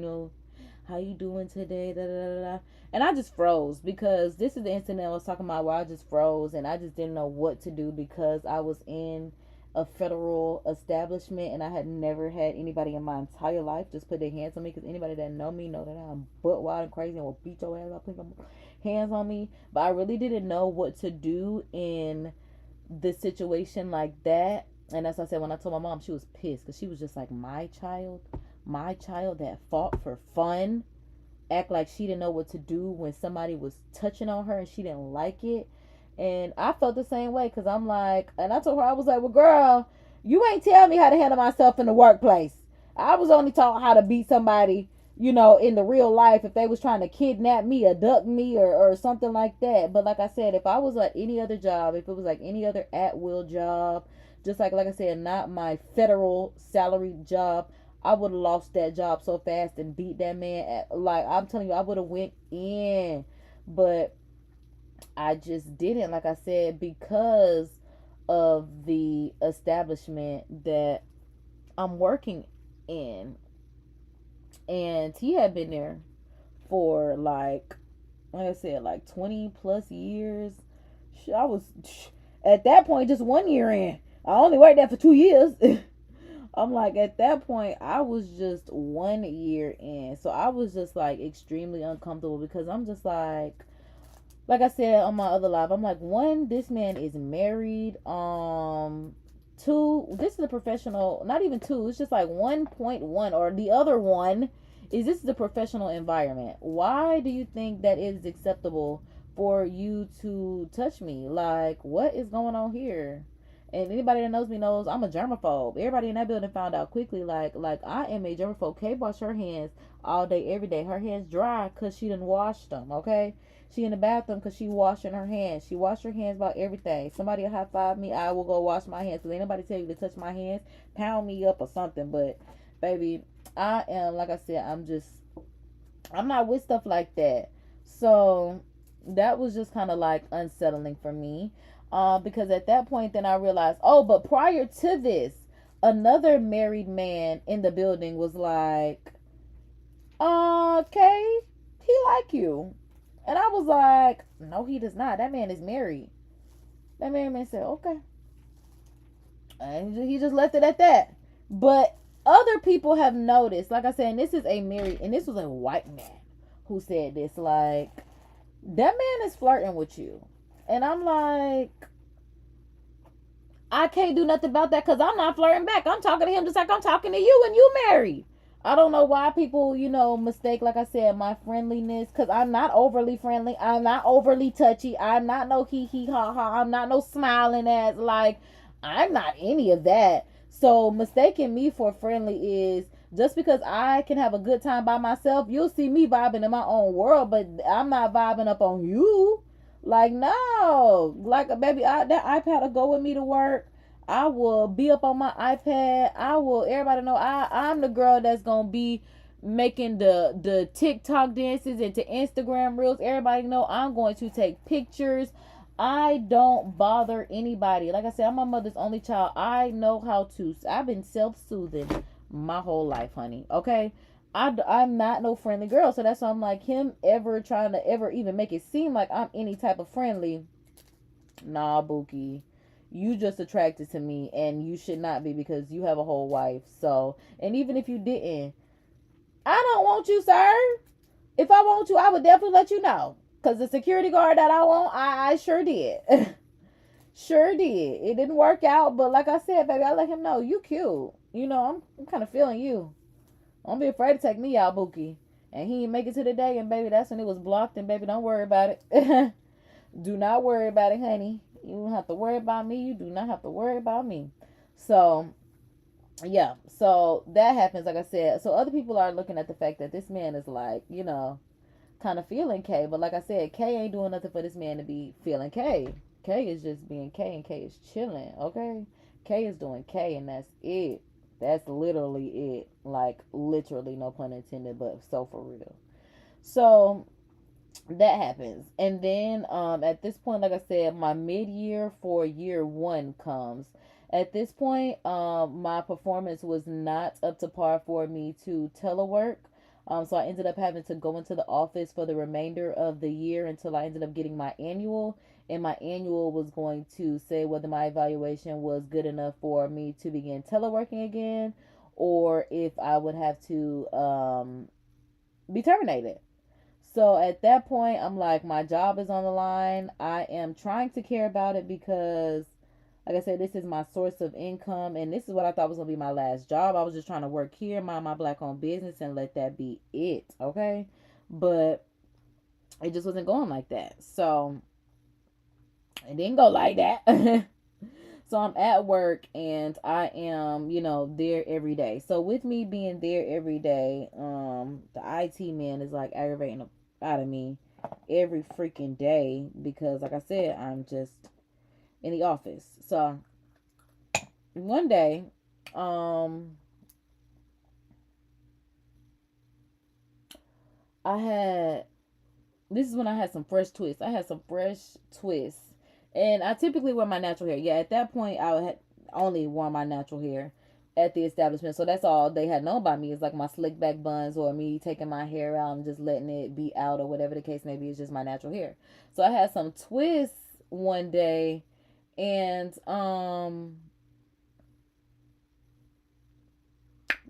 how you doing today, da, da, da, da. And I just froze because this is the incident I was talking about where I just froze and I just didn't know what to do because I was in a federal establishment and I had never had anybody in my entire life just put their hands on me, because anybody that know me know that I'm butt wild and crazy and will beat your ass up, put hands on me. But I really didn't know what to do in the situation like that. And as I said, when I told my mom, she was pissed because she was just like, my child that fought for fun act like she didn't know what to do when somebody was touching on her and she didn't like it. And I felt the same way because I'm like, and I told her, I was like, well, girl, you ain't tell me how to handle myself in the workplace. I was only taught how to beat somebody, in the real life if they was trying to kidnap me, abduct me, or something like that. But like I said, if I was at any other job, if it was like any other at-will job, just like I said, not my federal salaried job, I would have lost that job so fast and beat that man. Like, I'm telling you, I would have went in. But I just didn't, like I said, because of the establishment that I'm working in. And he had been there for like I said, like 20 plus years. I was at that point just 1 year in. I only worked there for 2 years. I'm like, at that point, I was just 1 year in. So I was just like extremely uncomfortable because I'm just like I said on my other live, I'm like, one, this man is married. Two, this is a professional, not even two, it's just like 1.1, or the other one is, this is a professional environment. Why do you think that it is acceptable for you to touch me? Like, what is going on here? And anybody that knows me knows I'm a germaphobe. Everybody in that building found out quickly, like I am a germaphobe. Kay wash her hands all day, every day. Her hands dry because she didn't wash them, okay? She in the bathroom because she washing her hands. She washed her hands about everything. Somebody will high five me, I will go wash my hands. Because ain't nobody tell you to touch my hands, pound me up or something. But, baby, I am, like I said, I'm not with stuff like that. So, that was just kind of like unsettling for me. Because at that point, then I realized, oh, but prior to this, another married man in the building was like, okay, he like you. And I was like, no, he does not. That man is married. That married man said, okay. And he just left it at that. But other people have noticed, like I said, and this is a married, and this was a white man who said this, like, that man is flirting with you. And I'm like, I can't do nothing about that because I'm not flirting back. I'm talking to him just like I'm talking to you, and you married. I don't know why people, mistake, like I said, my friendliness, because I'm not overly friendly. I'm not overly touchy. I'm not no hee hee ha ha. I'm not no smiling ass. Like, I'm not any of that. So mistaking me for friendly is, just because I can have a good time by myself, you'll see me vibing in my own world, but I'm not vibing up on you. Like, no. Like, baby, that iPad will go with me to work. I will be up on my iPad. Everybody know I'm the girl that's gonna be making the TikTok dances into Instagram reels. Everybody know I'm going to take pictures. I don't bother anybody. Like I said, I'm my mother's only child. I've been self-soothing my whole life, honey. Okay? I'm not no friendly girl. So that's why I'm like, him ever trying to ever even make it seem like I'm any type of friendly. Nah, Bookie. You just attracted to me, and you should not be, because you have a whole wife. So, and even if you didn't, I don't want you, sir. If I want you, I would definitely let you know. Because the security guard that I want, I sure did. Sure did. It didn't work out, but like I said, baby, I let him know you cute. I'm kind of feeling you. Don't be afraid to take me out, Bookie. And he didn't make it to the day, and baby, that's when it was blocked. And baby, don't worry about it. Do not worry about it, honey. You don't have to worry about me. You do not have to worry about me. So, yeah. So that happens, like I said. So other people are looking at the fact that this man is like, kind of feeling K. But like I said, K ain't doing nothing for this man to be feeling K. K is just being K, and K is chilling, okay? K is doing K, and that's it. That's literally it. Like, literally, no pun intended, but so for real. So that happens. And then at this point, like I said, my mid-year for year one comes. At this point, my performance was not up to par for me to telework. So I ended up having to go into the office for the remainder of the year until I ended up getting my annual. And my annual was going to say whether my evaluation was good enough for me to begin teleworking again, or if I would have to be terminated. So at that point, I'm like, my job is on the line. I am trying to care about it because, like I said, this is my source of income, and this is what I thought was going to be my last job. I was just trying to work here, mind my black-owned business, and let that be it, okay? But it just wasn't going like that. So it didn't go like that. So I'm at work, and I am, there every day. So with me being there every day, the IT man is like aggravating out of me every freaking day because, like I said, I'm just in the office. So one day, I had this is when I had some fresh twists. I had some fresh twists, and I typically wear my natural hair. Yeah, at that point, I had only worn my natural hair at the establishment, so that's all they had known about me is like my slick back buns or me taking my hair out and just letting it be out or whatever the case may be. It's just my natural hair. So I had some twists one day, and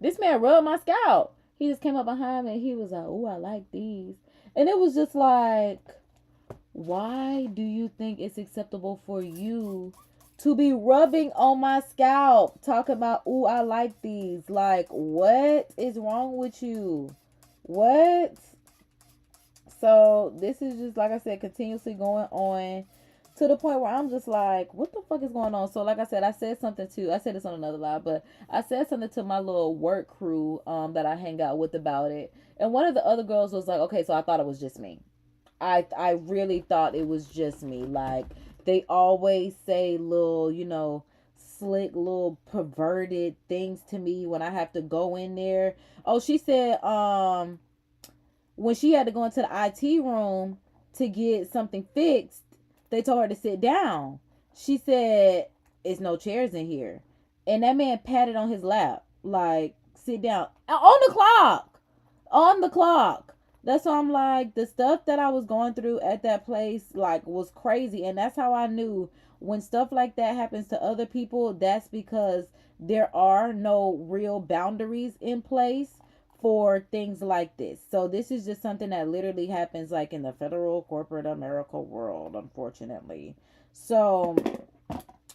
This man rubbed my scalp. He just came up behind me and he was like, "Oh, I like these." And it was just like, why do you think it's acceptable for you to be rubbing on my scalp, talking about, "Ooh, I like these"? Like, what is wrong with you? What? So this is just, like I said, continuously going on to the point where I'm just like, what the fuck is going on? So like I said, I said this on another live, but I said something to my little work crew that I hang out with about it. And one of the other girls was like, okay, so I thought it was just me. I really thought it was just me. Like, they always say little, slick little perverted things to me when I have to go in there. Oh, she said when she had to go into the IT room to get something fixed, they told her to sit down. She said, "It's no chairs in here." And that man patted on his lap, like, "Sit down." On the clock. On the clock. That's why I'm like, the stuff that I was going through at that place, like, was crazy. And that's how I knew when stuff like that happens to other people, that's because there are no real boundaries in place for things like this. So this is just something that literally happens like in the federal corporate America world, unfortunately. So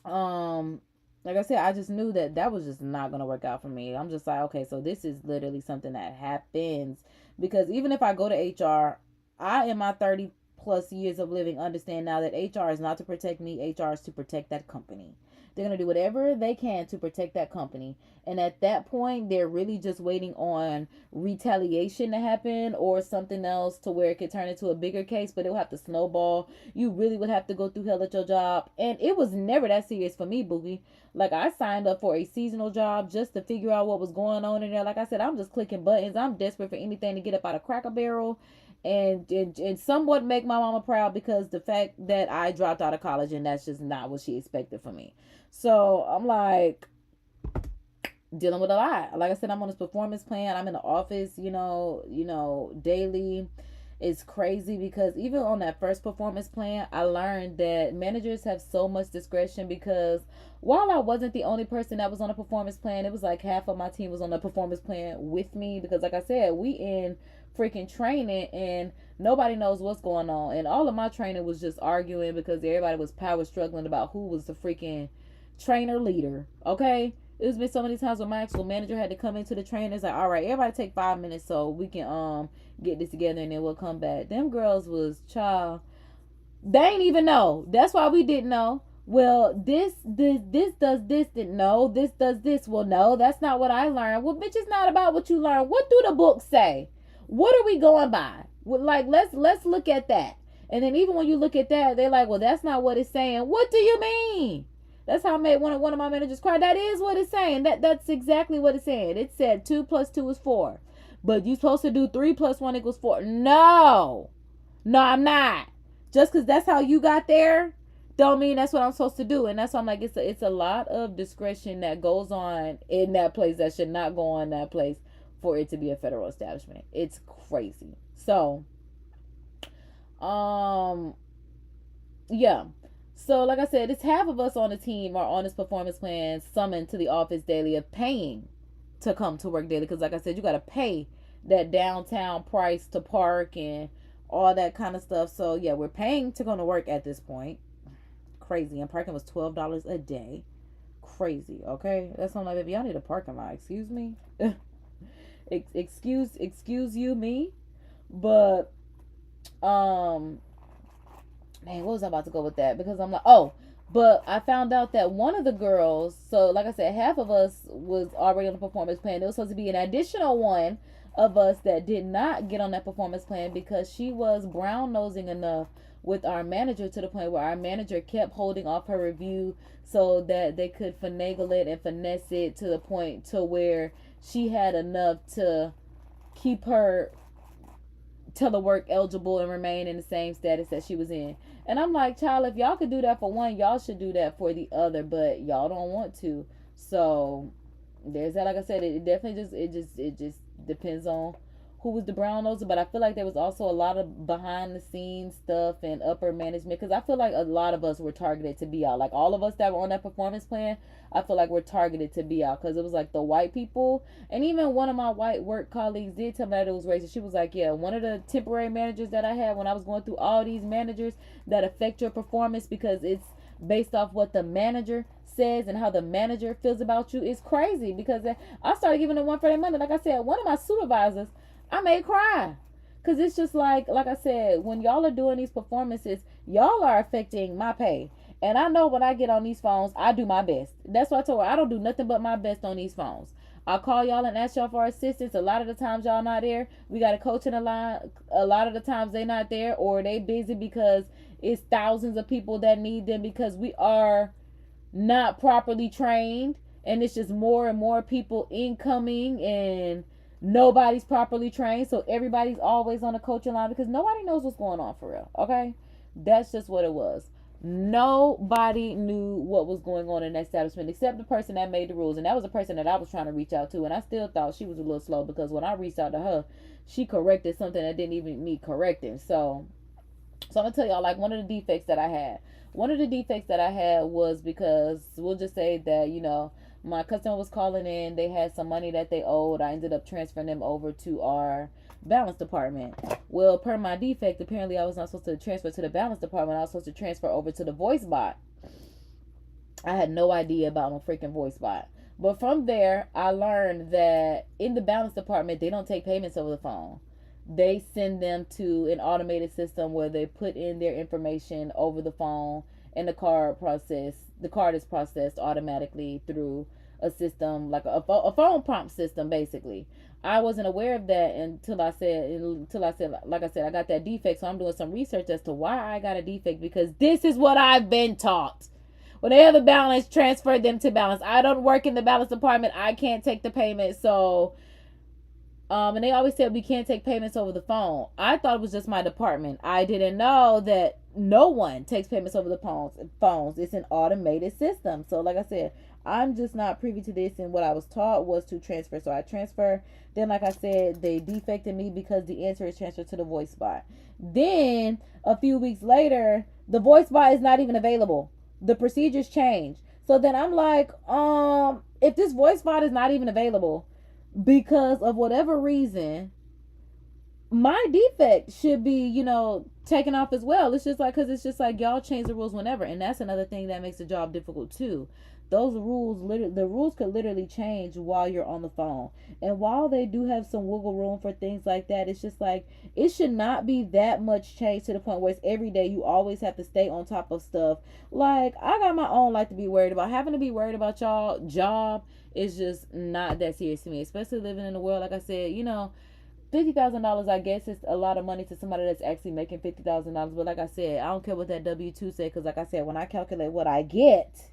like I said, I just knew that was just not going to work out for me. I'm just like, okay, so this is literally something that happens, because even if I go to HR, I, in my 30 plus years of living, understand now that HR is not to protect me. HR is to protect that company. They're going to do whatever they can to protect that company. And at that point, they're really just waiting on retaliation to happen or something else to where it could turn into a bigger case, but it will have to snowball. You really would have to go through hell at your job. And it was never that serious for me, Boogie. Like, I signed up for a seasonal job just to figure out what was going on in there. Like I said, I'm just clicking buttons. I'm desperate for anything to get up out of Cracker Barrel and somewhat make my mama proud, because the fact that I dropped out of college and that's just not what she expected from me. So I'm like dealing with a lot. Like I said, I'm on this performance plan. I'm in the office, daily. It's crazy because even on that first performance plan, I learned that managers have so much discretion, because while I wasn't the only person that was on a performance plan, it was like half of my team was on the performance plan with me, because like I said, we in freaking training and nobody knows what's going on. And all of my training was just arguing because everybody was power struggling about who was the freaking trainer leader. Okay, it's been so many times when my actual manager had to come into the trainers like, all right, everybody take 5 minutes so we can get this together and then we'll come back. Them girls was, child, they ain't even know. That's why we didn't know. Well, this does this. No, this does this. Well, no, that's not what I learned. Well, bitch, it's not about what you learned. What do the books say? What are we going by? Well, like, let's look at that. And then even when you look at that, they're like, well, that's not what it's saying. What do you mean? That's how I made one of my managers cry. That is what it's saying. That's exactly what it's saying. It said 2 + 2 is 4. But you're supposed to do 3 + 1 = 4. No, I'm not. Just because that's how you got there, don't mean that's what I'm supposed to do. And that's why I'm like, it's a lot of discretion that goes on in that place that should not go on that place for it to be a federal establishment. It's crazy. So, yeah. So, like I said, it's half of us on the team are on this performance plan, summoned to the office daily, of paying to come to work daily. Because, like I said, you got to pay that downtown price to park and all that kind of stuff. So, yeah, we're paying to go to work at this point. Crazy. And parking was $12 a day. Crazy, okay? That's what I'm like, baby, y'all need a parking lot. Excuse me? excuse you, me? But, man, what was I about to go with that? Because I'm like, but I found out that one of the girls, so like I said, half of us was already on the performance plan. There was supposed to be an additional one of us that did not get on that performance plan because she was brown nosing enough with our manager to the point where our manager kept holding off her review so that they could finagle it and finesse it to the point to where she had enough to keep her telework eligible and remain in the same status that she was in. And I'm like, child, if y'all could do that for one, y'all should do that for the other, but y'all don't want to. So there's that. Like I said, it definitely just depends on who was the brown noser, but I feel like there was also a lot of behind the scenes stuff and upper management, because I feel like a lot of us were targeted to be out. Like all of us that were on that performance plan, I feel like we're targeted to be out, because it was like the white people. And even one of my white work colleagues did tell me that it was racist. She was like, yeah, one of the temporary managers that I had when I was going through all these managers that affect your performance because it's based off what the manager says and how the manager feels about you is crazy. Because I started giving them one for their money. Like I said, one of my supervisors, I made cry. Because it's just like I said, when y'all are doing these performances, y'all are affecting my pay. And I know when I get on these phones, I do my best. That's why I told her I don't do nothing but my best on these phones. I call y'all and ask y'all for assistance. A lot of the times y'all not there. We got a coach in the line. A lot of the times they not there, or they busy because it's thousands of people that need them, because we are not properly trained, and it's just more and more people incoming and nobody's properly trained, so everybody's always on the coaching line because nobody knows what's going on for real. Okay, that's just what it was. Nobody knew what was going on in that establishment except the person that made the rules, and that was the person that I was trying to reach out to, and I still thought she was a little slow because when I reached out to her, she corrected something that didn't even need correcting. So I'm gonna tell y'all, like, one of the defects that I had was because we'll just say that, my customer was calling in, they had some money that they owed. I ended up transferring them over to our balance department. Well, per my defect, apparently I was not supposed to transfer to the balance department. I was supposed to transfer over to the voice bot. I had no idea about no freaking voice bot. But from there, I learned that in the balance department, they don't take payments over the phone. They send them to an automated system where they put in their information over the phone, and the card is processed automatically through a system like a phone prompt system, basically. I wasn't aware of that until I said, like I said, I got that defect. So I'm doing some research as to why I got a defect, because this is what I've been taught. When they have a balance, transfer them to balance. I don't work in the balance department. I can't take the payment. So and they always said we can't take payments over the phone. I thought it was just my department. I didn't know that no one takes payments over the phones. It's an automated system. So like I said, I'm just not privy to this, and what I was taught was to transfer. So I transfer. Then, like I said, they defected me because the answer is transferred to the voice bot. Then a few weeks later, the voice bot is not even available. The procedures change. So then I'm like, if this voice bot is not even available because of whatever reason, my defect should be, taken off as well. It's just like, because it's just like y'all change the rules whenever, and that's another thing that makes the job difficult too. The rules could literally change while you're on the phone. And while they do have some wiggle room for things like that, it's just like, it should not be that much change to the point where it's every day you always have to stay on top of stuff. Like, I got my own life to be worried about. Having to be worried about y'all job is just not that serious to me, especially living in the world. Like I said, $50,000, I guess it's a lot of money to somebody that's actually making $50,000. But like I said, I don't care what that W-2 said, because like I said, when I calculate what I get,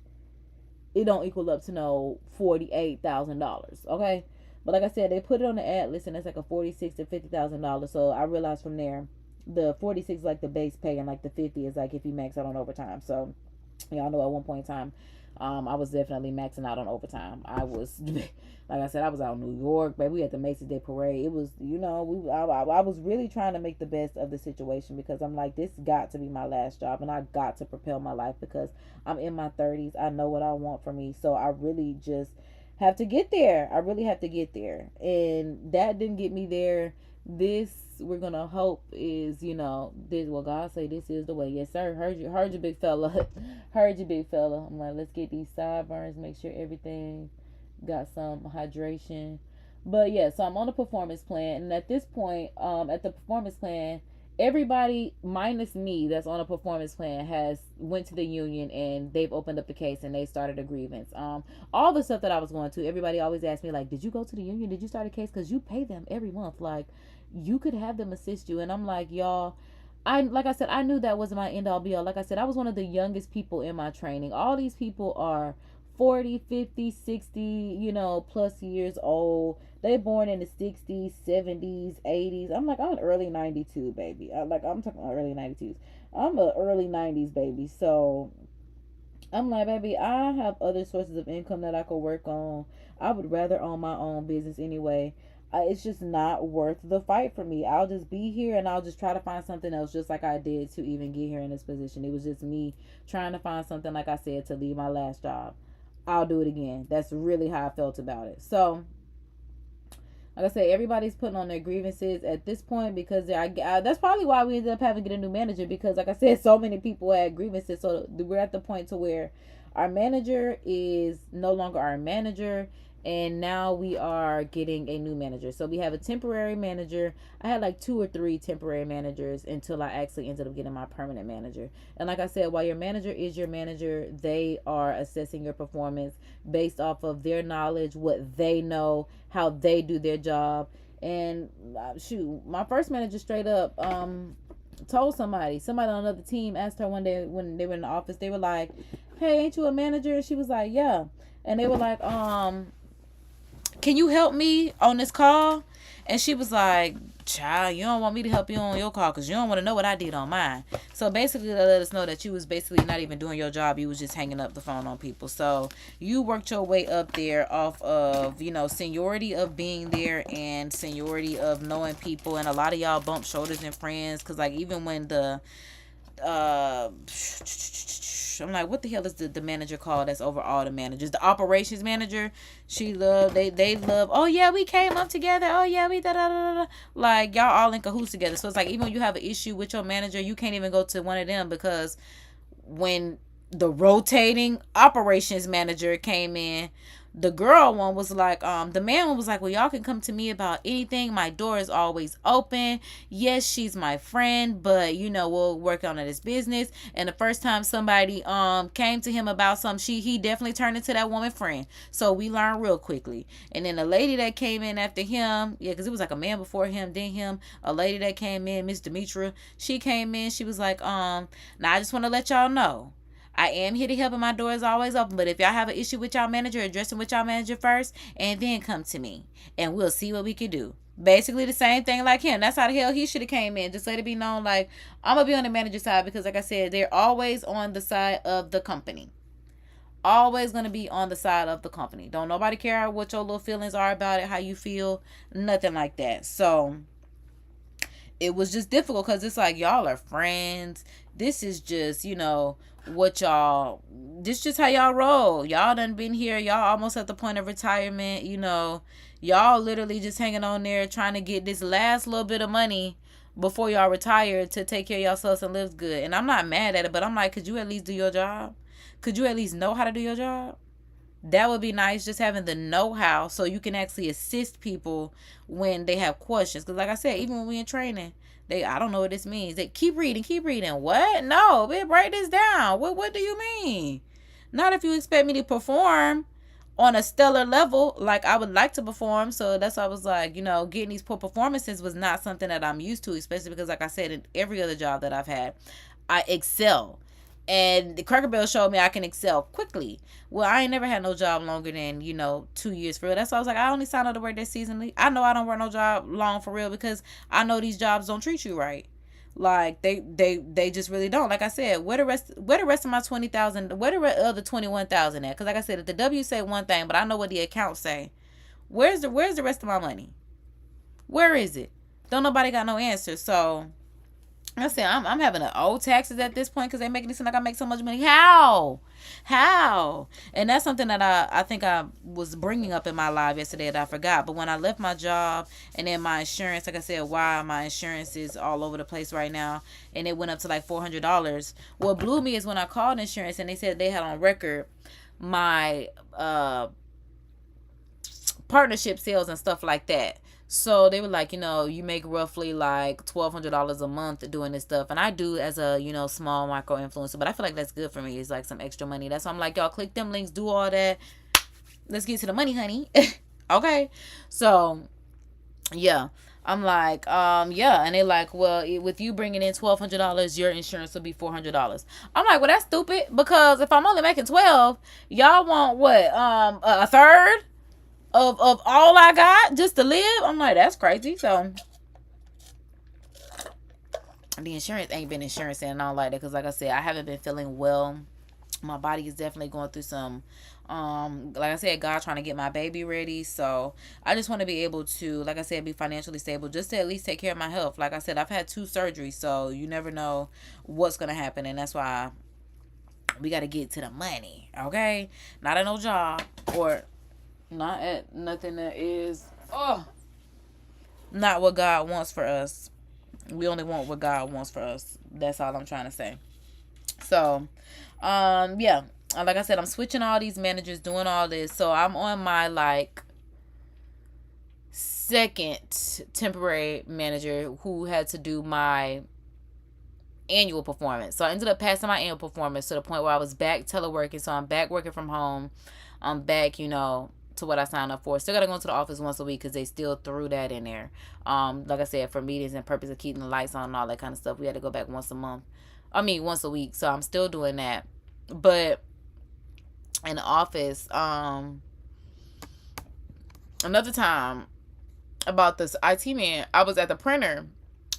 it don't equal up to no $48,000. Okay, but like I said, they put it on the ad list, and it's like a $46,000 to $50,000. So I realized from there, the 46 is like the base pay, and like the 50 is like if you max out on overtime. So y'all know at one point in time, I was definitely maxing out on overtime. I was, like I said, I was out in New York, baby. We had the Macy's Day Parade. It was, I was really trying to make the best of the situation, because I'm like, this got to be my last job, and I got to propel my life, because I'm in my 30s. I know what I want for me, so I really just have to get there. I really have to get there, and that didn't get me there. This, we're gonna hope, is this, well, God say this is the way. Yes sir, heard you big fella. Heard you, big fella. I'm like, let's get these sideburns, make sure everything got some hydration. But yeah, so I'm on a performance plan, and at this point, at the performance plan, everybody minus me that's on a performance plan has went to the union, and they've opened up the case, and they started a grievance. All the stuff that I was going to, everybody always asked me, like, did you go to the union? Did you start a case? Because you pay them every month. Like, you could have them assist you. And I'm like, y'all, like I said, I knew that wasn't my end all be all. Like I said, I was one of the youngest people in my training. All these people are 40, 50, 60, plus years old. They born in the 60s, 70s, 80s. I'm like, I'm an early 92 baby. I'm talking about early 92s. I'm an early 90s baby. So I'm like, baby, I have other sources of income that I could work on. I would rather own my own business anyway. it's just not worth the fight for me. I'll just be here and I'll just try to find something else, just like I did to even get here in this position. It was just me trying to find something, like I said, to leave my last job. I'll do it again. That's really how I felt about it. So, like I said, everybody's putting on their grievances at this point, because that's probably why we ended up having to get a new manager, because like I said, so many people had grievances. So we're at the point to where our manager is no longer our manager, and now we are getting a new manager. So we have a temporary manager. I had like 2 or 3 temporary managers until I actually ended up getting my permanent manager. And like I said, while your manager is your manager, they are assessing your performance based off of their knowledge, what they know, how they do their job. And shoot, my first manager straight up told somebody on another team asked her one day when they were in the office, they were like, "Hey, ain't you a manager?" And she was like, "Yeah." And they were like, "Can you help me on this call?" And she was like, "Child, you don't want me to help you on your call because you don't want to know what I did on mine." So basically, they let us know that you was basically not even doing your job. You was just hanging up the phone on people. So you worked your way up there off of, seniority of being there and seniority of knowing people. And a lot of y'all bumped shoulders and friends, because like even when the I'm like, what the hell is the manager called that's over all the managers? The operations manager. They love, "Oh yeah, we came up together. Oh yeah, we da da da da." Like y'all all in cahoots together. So it's like, even when you have an issue with your manager, you can't even go to one of them, because when the rotating operations manager came in, the girl one was like, the man one was like, "Well, y'all can come to me about anything. My door is always open. Yes, she's my friend, but we'll work on this business." And the first time somebody came to him about something, he definitely turned into that woman friend. So we learned real quickly. And then the lady that came in after him, yeah, because it was like a man before him, then him, a lady that came in, Miss Demetra, she came in, she was like, "Now I just want to let y'all know, I am here to help and my door is always open. But if y'all have an issue with y'all manager, address it with y'all manager first and then come to me. And we'll see what we can do." Basically the same thing like him. That's how the hell he should have came in. Just let it be known, like, I'm going to be on the manager side, because like I said, they're always on the side of the company. Always going to be on the side of the company. Don't nobody care what your little feelings are about it, how you feel. Nothing like that. So it was just difficult, because it's like, y'all are friends. This is just, what y'all, this just how y'all roll. Y'all done been here. Y'all almost at the point of retirement. Y'all literally just hanging on there trying to get this last little bit of money before y'all retire to take care of yourselves and live good. And I'm not mad at it, but I'm like, could you at least do your job? Could you at least know how to do your job? That would be nice, just having the know-how so you can actually assist people when they have questions. Because like I said, even when we in training, I don't know what this means. They keep reading. What? No, bitch, write this down. What do you mean? Not if you expect me to perform on a stellar level like I would like to perform. So that's why I was like, getting these poor performances was not something that I'm used to, especially because, like I said, in every other job that I've had, I excel. And the Cracker Barrel showed me I can excel quickly. Well, I ain't never had no job longer than, 2 years for real. That's why I was like, I only signed up to work that seasonally. I know I don't work no job long for real, because I know these jobs don't treat you right. Like they just really don't. Like I said, where the rest of my 20,000, where the other 21,000 at? Because like I said, if the W say one thing, but I know what the accounts say. Where's the rest of my money? Where is it? Don't nobody got no answer. So I said, I'm having to owe taxes at this point, because they making it seem like I make so much money. How? And that's something that I think I was bringing up in my live yesterday that I forgot. But when I left my job, and then my insurance, like I said, why my insurance is all over the place right now, and it went up to like $400. What blew me is when I called insurance, and they said they had on record my partnership sales and stuff like that. So they were like, you make roughly like $1,200 a month doing this stuff. And I do as a, small micro influencer. But I feel like that's good for me. It's like some extra money. That's why I'm like, y'all click them links, do all that. Let's get to the money, honey. Okay. So, yeah. I'm like, yeah. And they're like, well, with you bringing in $1,200, your insurance will be $400. I'm like, well, that's stupid. Because if I'm only making 12, y'all want what? A third of all I got just to live? I'm like, that's crazy. So the insurance ain't been insurance and all like that, because like I said, I haven't been feeling well My body is definitely going through some, like I said, God trying to get my baby ready. So I just want to be able to, like I said, be financially stable, just to at least take care of my health. Like I said, I've had 2 surgeries, so you never know what's going to happen. And that's why we got to get to the money, okay? Not at no job, or not at nothing that is, not what God wants for us. We only want what God wants for us. That's all I'm trying to say. So, yeah, like I said, I'm switching all these managers, doing all this. So I'm on my like second temporary manager who had to do my annual performance. So I ended up passing my annual performance to the point where I was back teleworking. So I'm back working from home. I'm back, to what I signed up for. Still gotta go into the office once a week because they still threw that in there. Like I said, for meetings and purpose of keeping the lights on and all that kind of stuff, we had to go back once a week. So I'm still doing that. But in the office, another time about this IT man, I was at the printer,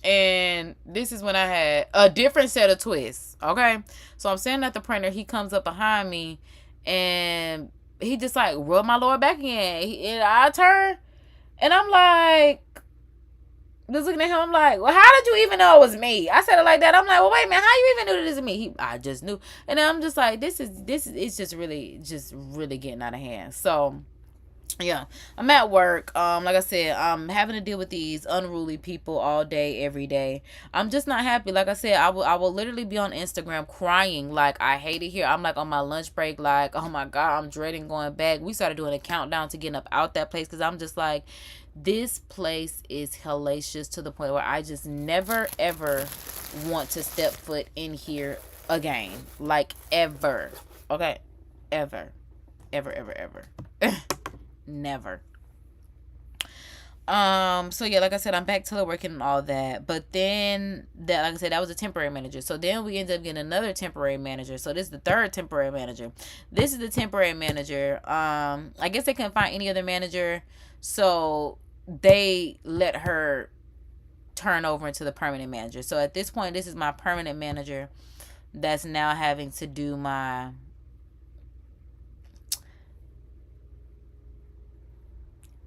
and this is when I had a different set of twists. Okay, so I'm standing at the printer. He comes up behind me, and he just like rubbed my lower back again. And I turn, and I'm like, just looking at him. I'm like, well, how did you even know it was me? I said it like that. I'm like, well, wait a minute, how you even knew that this is me? I just knew. And I'm just like, this is it's just really getting out of hand. So yeah, I'm at work. Like I said, I'm having to deal with these unruly people all day, every day. I'm just not happy. Like I said, I will literally be on Instagram crying like I hate it here. I'm like on my lunch break, like, oh my God, I'm dreading going back. We started doing a countdown to getting up out that place because I'm just like, this place is hellacious to the point where I just never ever want to step foot in here again. Like ever. Okay? Ever. Ever. Never. So yeah, like I said, I'm back teleworking and all that. But then that, like I said, that was a temporary manager. So then we ended up getting another temporary manager. So this is the third temporary manager. This is the temporary manager. I guess they couldn't find any other manager, so they let her turn over into the permanent manager. So at this point, this is my permanent manager that's now having to do my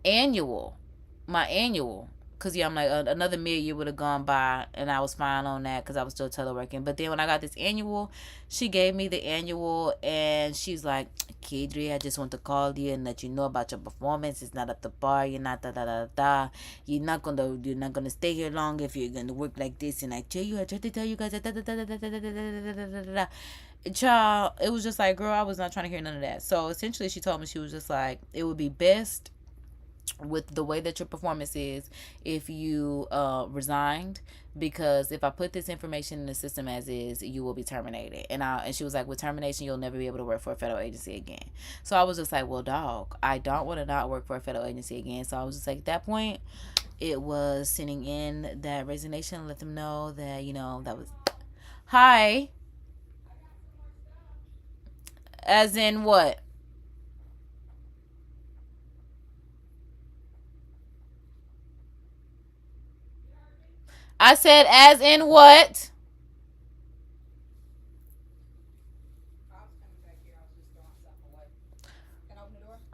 annual, because yeah, I'm like, another million would have gone by and I was fine on that because I was still teleworking. But then when I got this annual, she gave me the annual and she's like, Kadri, I just want to call you and let you know about your performance. It's not up to par. You're not you're not gonna stay here long if you're gonna work like this. And I tried to tell you guys child, it was just like, girl, I was not trying to hear none of that. So essentially she told me, she was just like, it would be best with the way that your performance is if you resigned, because if I put this information in the system as is, you will be terminated. And she was like, with termination, you'll never be able to work for a federal agency again. So I was just like, well, dog, I don't want to not work for a federal agency again. So I was just like, at that point, it was sending in that resignation, let them know that, that was, hi, as in what? I said, as in what?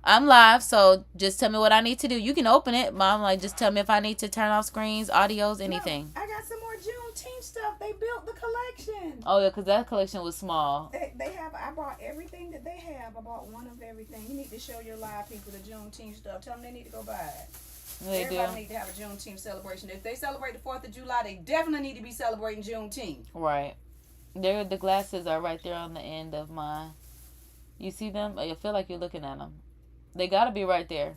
I'm live, so just tell me what I need to do. You can open it, Mom. Like, just tell me if I need to turn off screens, audios, anything. No, I got some more Juneteenth stuff. They built the collection. Oh yeah, because that collection was small. They have. I bought everything that they have. I bought one of everything. You need to show your live people the Juneteenth stuff. Tell them they need to go buy it. Everybody need to have a Juneteenth celebration. If they celebrate the 4th of July, they definitely need to be celebrating Juneteenth. Right. The glasses are right there on the end of my. You see them? I feel like you're looking at them. They gotta be right there.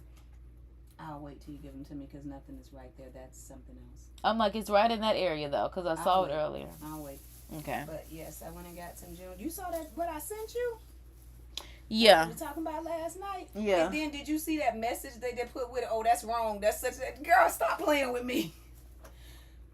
I'll wait till you give them to me because nothing is right there. That's something else. I'm like, it's right in that area though, because I saw it earlier. I'll wait. Okay. But yes, I went and got some June. You saw that? What I sent you? Yeah. We were talking about last night. Yeah. And then did you see that message they put with it? Oh, that's wrong. That's such a girl. Stop playing with me.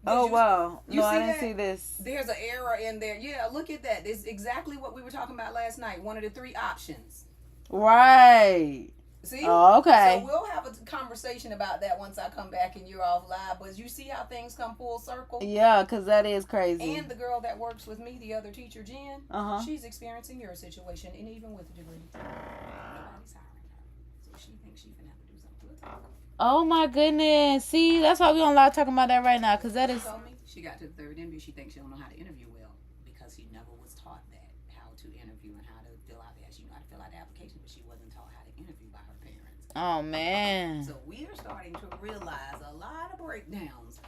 Wow. No, I didn't that? see this. There's an error in there. Yeah, look at that. It's exactly what we were talking about last night. One of the 3 options. Right. See? Oh, okay. So we'll have a conversation about that once I come back and you're off live. But you see how things come full circle? Yeah, because that is crazy. And the girl that works with me, the other teacher, Jen, she's experiencing your situation, and even with a degree, nobody's hiring her. So she thinks she can have to do something. We'll talk. Oh my goodness. See, that's why we don't like talking about that right now, because that is... Told me she got to the third interview. She thinks she don't know how to interview well because she never was taught that, how to interview and how to fill out the... She knew how to fill out the application, but she wasn't taught how to interview by her parents. Oh, man. So we are starting to realize a lot of breakdowns.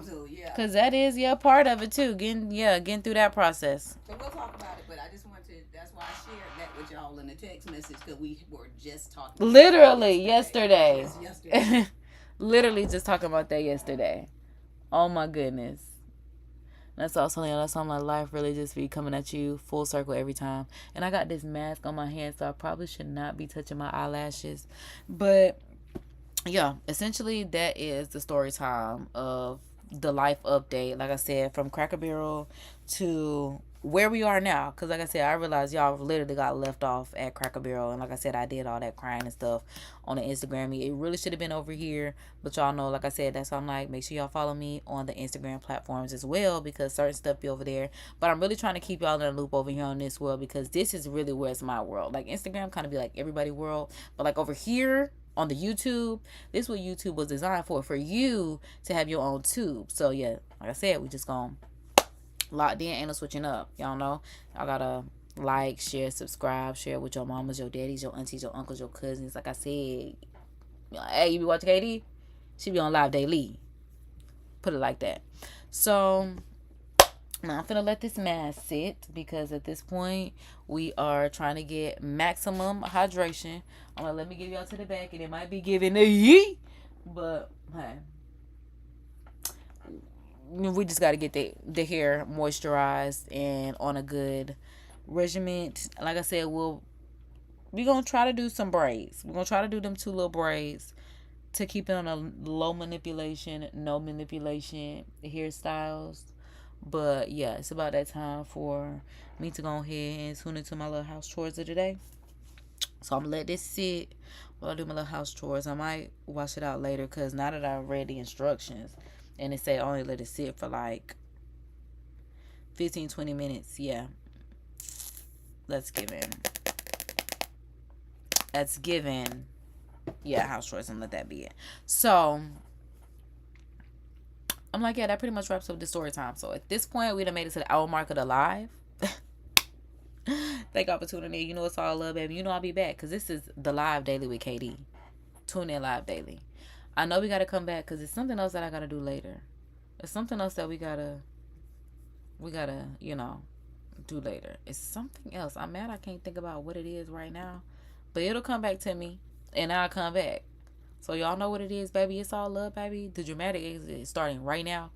So, yeah. Because that is, part of it, too. Getting through that process. So we'll talk about it, but I just want to... That's why I shared that with y'all in the text message, because we were just talking literally yesterday. Yes, yesterday. Literally just talking about that yesterday. Oh, my goodness. That's also, that's on my life really just be coming at you full circle every time. And I got this mask on my hand, so I probably should not be touching my eyelashes. But, yeah, essentially that is the story time of the life update. Like I said, from Cracker Barrel to where we are now. Because, like I said, I realized y'all literally got left off at Cracker Barrel. And like I said, I did all that crying and stuff on the Instagram. It really should have been over here. But y'all know, like I said, that's why I'm like, make sure y'all follow me on the Instagram platforms as well. Because certain stuff be over there. But I'm really trying to keep y'all in a loop over here on this world. Because this is really where it's my world. Like, Instagram kind of be like everybody's world. But like over here on the YouTube, this is what YouTube was designed for you to have your own tube. So yeah, like I said, we just gonna locked in, ain't no switching up. Y'all know, y'all gotta like, share, subscribe, share with your mamas, your daddies, your aunties, your uncles, your cousins. Like I said, hey, you be watching KD? She be on live daily. Put it like that. So now I'm finna let this mask sit, because at this point we are trying to get maximum hydration. I'm gonna let me give y'all to the back, and it might be giving a yeet, but hey, we just got to get the hair moisturized and on a good regimen. Like I said, we're gonna try to do some braids. We're gonna try to do them 2 little braids to keep it on a low manipulation, no manipulation hairstyles. But yeah, it's about that time for me to go ahead and tune into my little house chores of the day. So I'm gonna let this sit while I do my little house chores. I might wash it out later, because now that I read the instructions and it say only let it sit for like 15-20 minutes, yeah, that's given yeah, house chores, and let that be it. So I'm like, yeah, that pretty much wraps up the story time. So at this point, we done made it to the hour mark of the live. Thank y'all for tuning in. You know it's all love, baby. You know I'll be back, because this is the live daily with KD. Tune in live daily. I know we got to come back, because it's something else that I got to do later. It's something else that we gotta, do later. It's something else. I'm mad I can't think about what it is right now. But it'll come back to me, and I'll come back. So y'all know what it is, baby. It's all love, baby. The dramatic exit is starting right now.